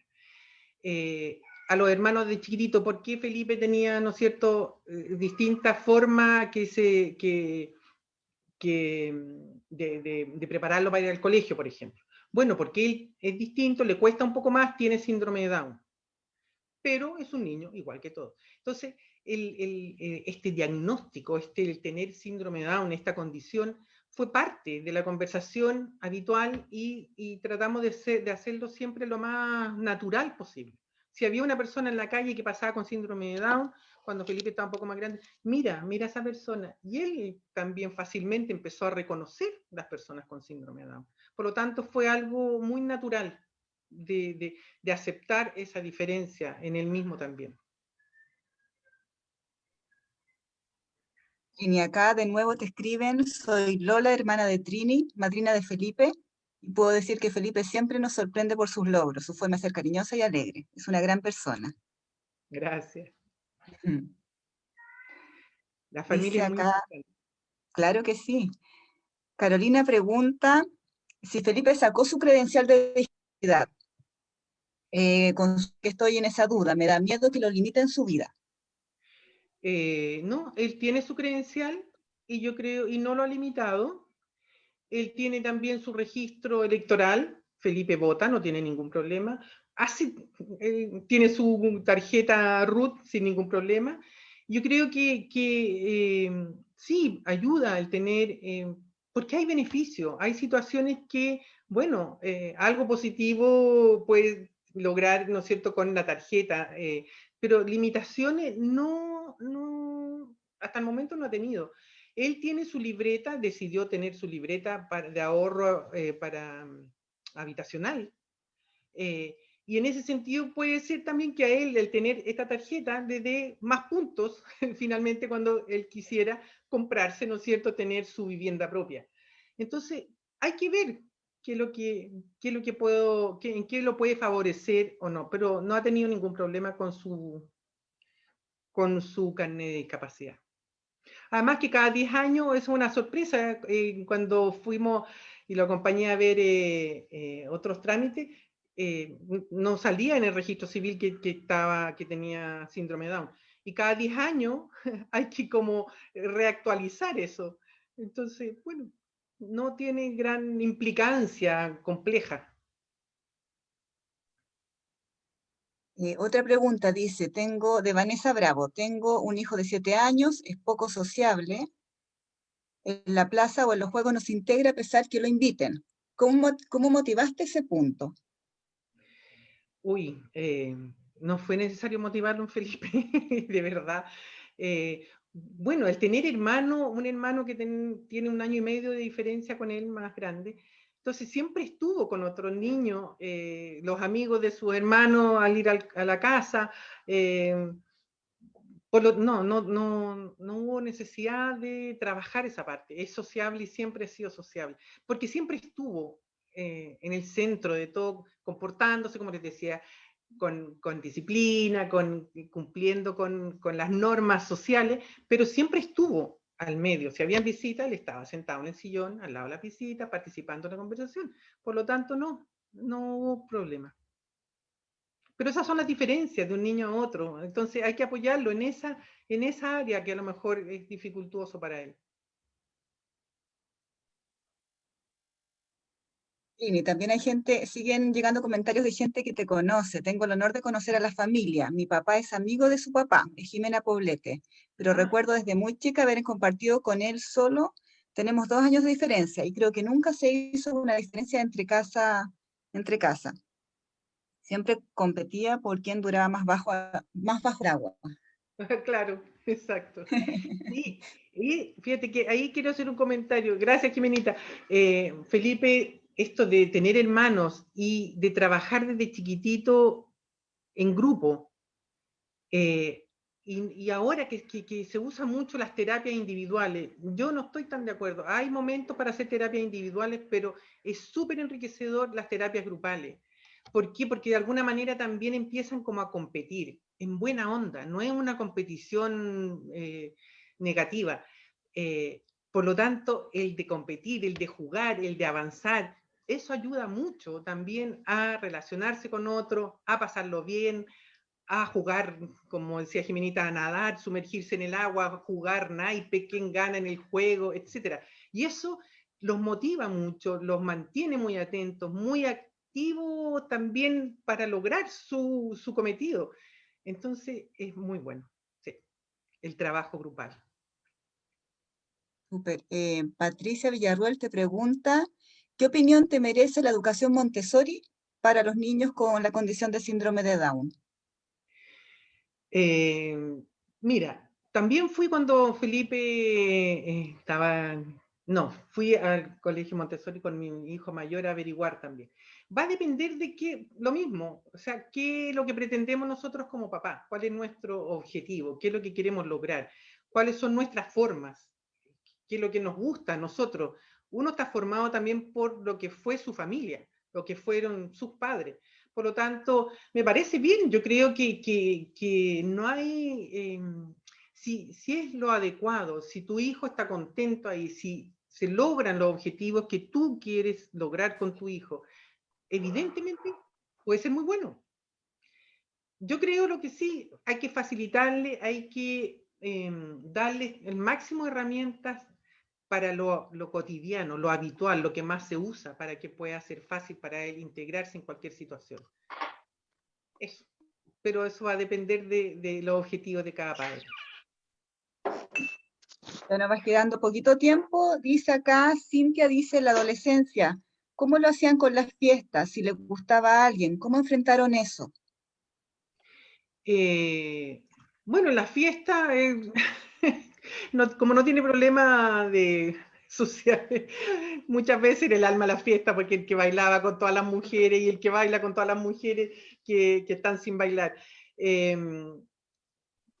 A los hermanos de chiquitito, ¿por qué Felipe tenía, ¿no es cierto?, distintas formas de prepararlo para ir al colegio, por ejemplo? Bueno, porque él es distinto, le cuesta un poco más, tiene síndrome de Down. pero es un niño igual que todos. Entonces, este diagnóstico, el tener síndrome de Down, esta condición, fue parte de la conversación habitual y tratamos de hacerlo siempre lo más natural posible. Si había una persona en la calle que pasaba con síndrome de Down, cuando Felipe estaba un poco más grande, mira a esa persona. Y él también fácilmente empezó a reconocer las personas con síndrome de Down. Por lo tanto, fue algo muy natural de aceptar esa diferencia en él mismo también. Y acá de nuevo te escriben, soy Lola, hermana de Trini, madrina de Felipe, y puedo decir que Felipe siempre nos sorprende por sus logros, su forma de ser cariñosa y alegre. Es una gran persona. Gracias. Mm. La familia Dice es muy acá, importante. claro que sí. Carolina pregunta si Felipe sacó su credencial de discapacidad. Que estoy en esa duda, me da miedo que lo limite en su vida. No, él tiene su credencial y yo creo, y no lo ha limitado. Él tiene también su registro electoral, Felipe vota, no tiene ningún problema. Tiene su tarjeta RUT sin ningún problema. Yo creo que sí, ayuda el tener, porque hay beneficio, hay situaciones que, bueno, algo positivo puedes lograr, ¿no es cierto?, con la tarjeta, pero limitaciones no, hasta el momento no ha tenido. Él tiene su libreta, decidió tener su libreta de ahorro habitacional. Eh, y en ese sentido puede ser también que a él el tener esta tarjeta le dé más puntos finalmente cuando él quisiera comprarse, ¿no es cierto?, tener su vivienda propia. Entonces, hay que ver qué es lo que en qué lo puede favorecer o no, pero no ha tenido ningún problema con su carnet de discapacidad. Además que cada 10 años es una sorpresa. Cuando fuimos y lo acompañé a ver otros trámites, no salía en el registro civil que tenía síndrome de Down. Y cada 10 años hay que como reactualizar eso. Entonces, bueno, no tiene gran implicancia compleja. Otra pregunta dice, de Vanessa Bravo, tengo un hijo de 7 años, es poco sociable, en la plaza o en los juegos no se integra a pesar que lo inviten. ¿Cómo motivaste ese punto? Uy, no fue necesario motivarlo, Felipe, de verdad. Bueno, el tener un hermano que tiene 1 año y medio de diferencia con él más grande, entonces siempre estuvo con otros niños, los amigos de su hermano al ir a la casa. eh, no hubo necesidad de trabajar esa parte. Es sociable y siempre ha sido sociable, porque siempre estuvo en el centro de todo, comportándose, como les decía, con disciplina, cumpliendo con las normas sociales, pero siempre estuvo al medio. Si habían visitas, él estaba sentado en el sillón, al lado de la visita, participando en la conversación. Por lo tanto, no hubo problema. Pero esas son las diferencias de un niño a otro. Entonces hay que apoyarlo en esa área que a lo mejor es dificultuoso para él. Y también siguen llegando comentarios de gente que te conoce. Tengo el honor de conocer a la familia. Mi papá es amigo de su papá, es Jimena Poblete, pero Ah, recuerdo desde muy chica haber compartido con él solo. Tenemos 2 años de diferencia y creo que nunca se hizo una diferencia entre casa. Siempre competía por quién duraba más bajo el agua. claro, exacto. Sí, y fíjate que ahí quiero hacer un comentario. Gracias, Jimenita. Felipe, esto de tener hermanos y de trabajar desde chiquitito en grupo, eh, y ahora que se usan mucho las terapias individuales, yo no estoy tan de acuerdo. Hay momentos para hacer terapias individuales, pero es súper enriquecedor las terapias grupales. ¿Por qué? Porque de alguna manera también empiezan como a competir, en buena onda, no es una competición negativa. Por lo tanto, el de competir, el de jugar, el de avanzar, eso ayuda mucho también a relacionarse con otros, a pasarlo bien, a jugar, como decía Jimenita, a nadar, sumergirse en el agua, jugar naipe, quién gana en el juego, etc. Y eso los motiva mucho, los mantiene muy atentos, muy activos también para lograr su cometido. Entonces es muy bueno, sí, el trabajo grupal. Súper. Patricia Villarruel te pregunta, ¿qué opinión te merece la educación Montessori para los niños con la condición de síndrome de Down? Eh, Mira, también fui cuando Felipe estaba, no, fui al colegio Montessori con mi hijo mayor a averiguar también. Va a depender de qué, lo mismo, o sea, qué es lo que pretendemos nosotros como papás, cuál es nuestro objetivo, qué es lo que queremos lograr, cuáles son nuestras formas, qué es lo que nos gusta a nosotros. Uno está formado también por lo que fue su familia, lo que fueron sus padres. Por lo tanto, me parece bien, yo creo que no hay, si es lo adecuado, si tu hijo está contento ahí, si se logran los objetivos que tú quieres lograr con tu hijo, evidentemente puede ser muy bueno. Yo creo lo que sí, hay que facilitarle, hay que darle el máximo de herramientas para lo cotidiano, lo habitual, lo que más se usa, para que pueda ser fácil para él integrarse en cualquier situación. Eso. Pero eso va a depender de los objetivos de cada padre. Ya nos va quedando poquito tiempo. Dice acá, Cintia dice, la adolescencia, ¿cómo lo hacían con las fiestas? Si les gustaba a alguien, ¿cómo enfrentaron eso? Eh, bueno, la fiesta, como no tiene problema de sociales, muchas veces era el alma de la fiesta, porque el que bailaba con todas las mujeres y el que baila con todas las mujeres que están sin bailar. Eh,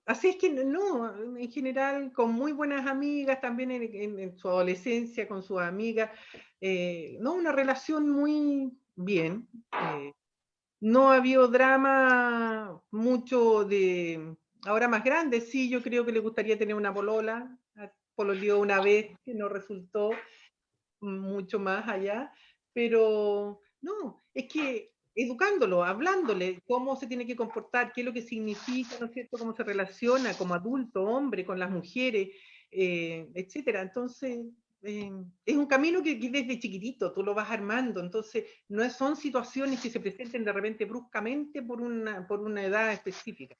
Así es que no, en general, con muy buenas amigas, también en su adolescencia, con sus amigas, no, una relación muy bien. No ha habido drama mucho de, ahora más grande, sí, yo creo que le gustaría tener una polola, pololeó una vez que no resultó mucho más allá, pero no, es que educándolo, hablándole cómo se tiene que comportar, qué es lo que significa, ¿no es cierto?, cómo se relaciona como adulto, hombre, con las mujeres, etcétera. Entonces, es un camino que desde chiquitito tú lo vas armando, entonces no son situaciones que se presenten de repente bruscamente por una edad específica,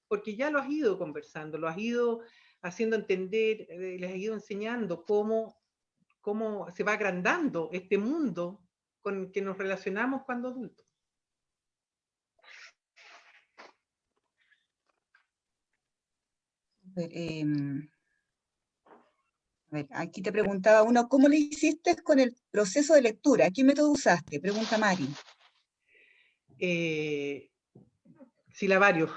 porque ya lo has ido conversando, lo has ido haciendo entender, les has ido enseñando cómo se va agrandando este mundo con el que nos relacionamos cuando adultos. A ver, aquí te preguntaba uno, ¿cómo le hiciste con el proceso de lectura? ¿Qué método usaste? Pregunta Mari. Eh, Silabario,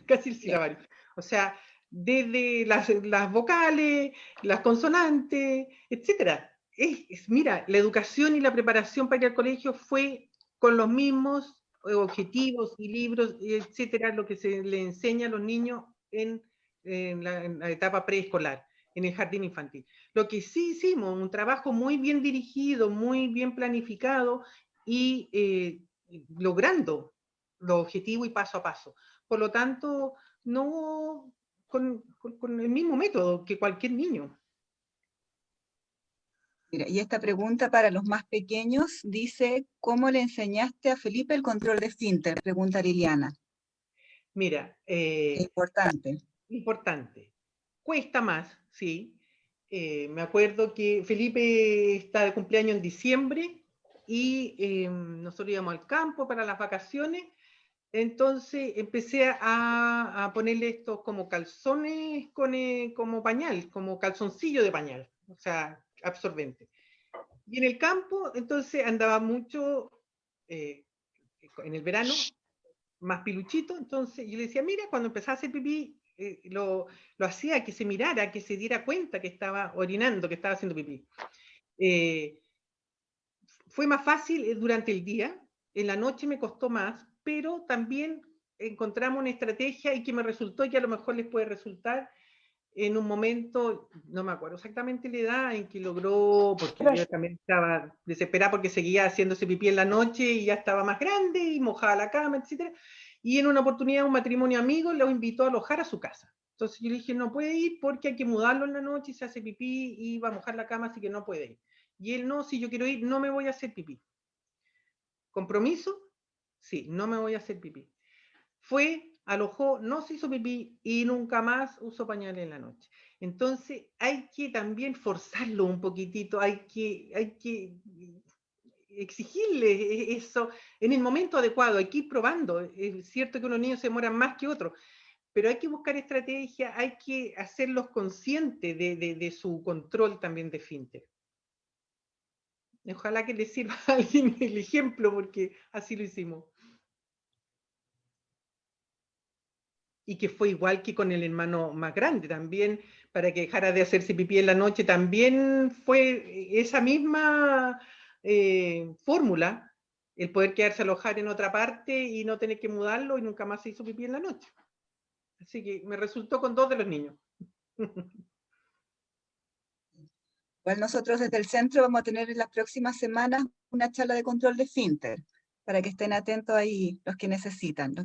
casi el silabario. O sea, desde las vocales, las consonantes, etcétera. Mira, la educación y la preparación para ir al colegio fue con los mismos objetivos y libros, etcétera, lo que se le enseña a los niños en la etapa preescolar, en el jardín infantil. Lo que sí hicimos, un trabajo muy bien dirigido, muy bien planificado y logrando los objetivos y paso a paso. Por lo tanto, no con el mismo método que cualquier niño. Mira, y esta pregunta para los más pequeños dice, ¿cómo le enseñaste a Felipe el control de esfínter? Pregunta Liliana. Mira, Es importante. importante. Cuesta más, sí. Me acuerdo que Felipe está de cumpleaños en diciembre y nosotros íbamos al campo para las vacaciones. Entonces empecé a ponerle estos como calzones como pañal, como calzoncillo de pañal, o sea, absorbente. Y en el campo, entonces andaba mucho eh, en el verano, más piluchito, entonces yo le decía, mira, cuando empezaba a hacer pipí, lo hacía que se mirara, que se diera cuenta que estaba orinando, que estaba haciendo pipí. Eh, Fue más fácil durante el día, en la noche me costó más, pero también encontramos una estrategia y que me resultó y que a lo mejor les puede resultar en un momento, no me acuerdo exactamente la edad en que logró, porque yo también estaba desesperada porque seguía haciéndose pipí en la noche y ya estaba más grande y mojaba la cama, etcétera. Y en una oportunidad un matrimonio amigo lo invitó a alojar a su casa. Entonces yo le dije, no puede ir porque hay que mudarlo en la noche y se hace pipí y va a mojar la cama, así que no puede ir. Y él, no, si yo quiero ir, no me voy a hacer pipí. ¿Compromiso? Sí, no me voy a hacer pipí. Fue alojó, no se hizo pipí y nunca más usó pañales en la noche. Entonces hay que también forzarlo un poquitito, hay que exigirle eso en el momento adecuado, hay que ir probando. Es cierto que unos niños se demoran más que otros, pero hay que buscar estrategias, hay que hacerlos conscientes de su control también de esfínter. Ojalá que les sirva a alguien el ejemplo, porque así lo hicimos. Y que fue igual que con el hermano más grande también, para que dejara de hacerse pipí en la noche, también fue esa misma fórmula, el poder quedarse a alojar en otra parte y no tener que mudarlo y nunca más se hizo pipí en la noche. Así que me resultó con 2 de los niños. Igual nosotros desde el centro vamos a tener en las próximas semanas una charla de control de esfínter, para que estén atentos ahí los que necesitan, los que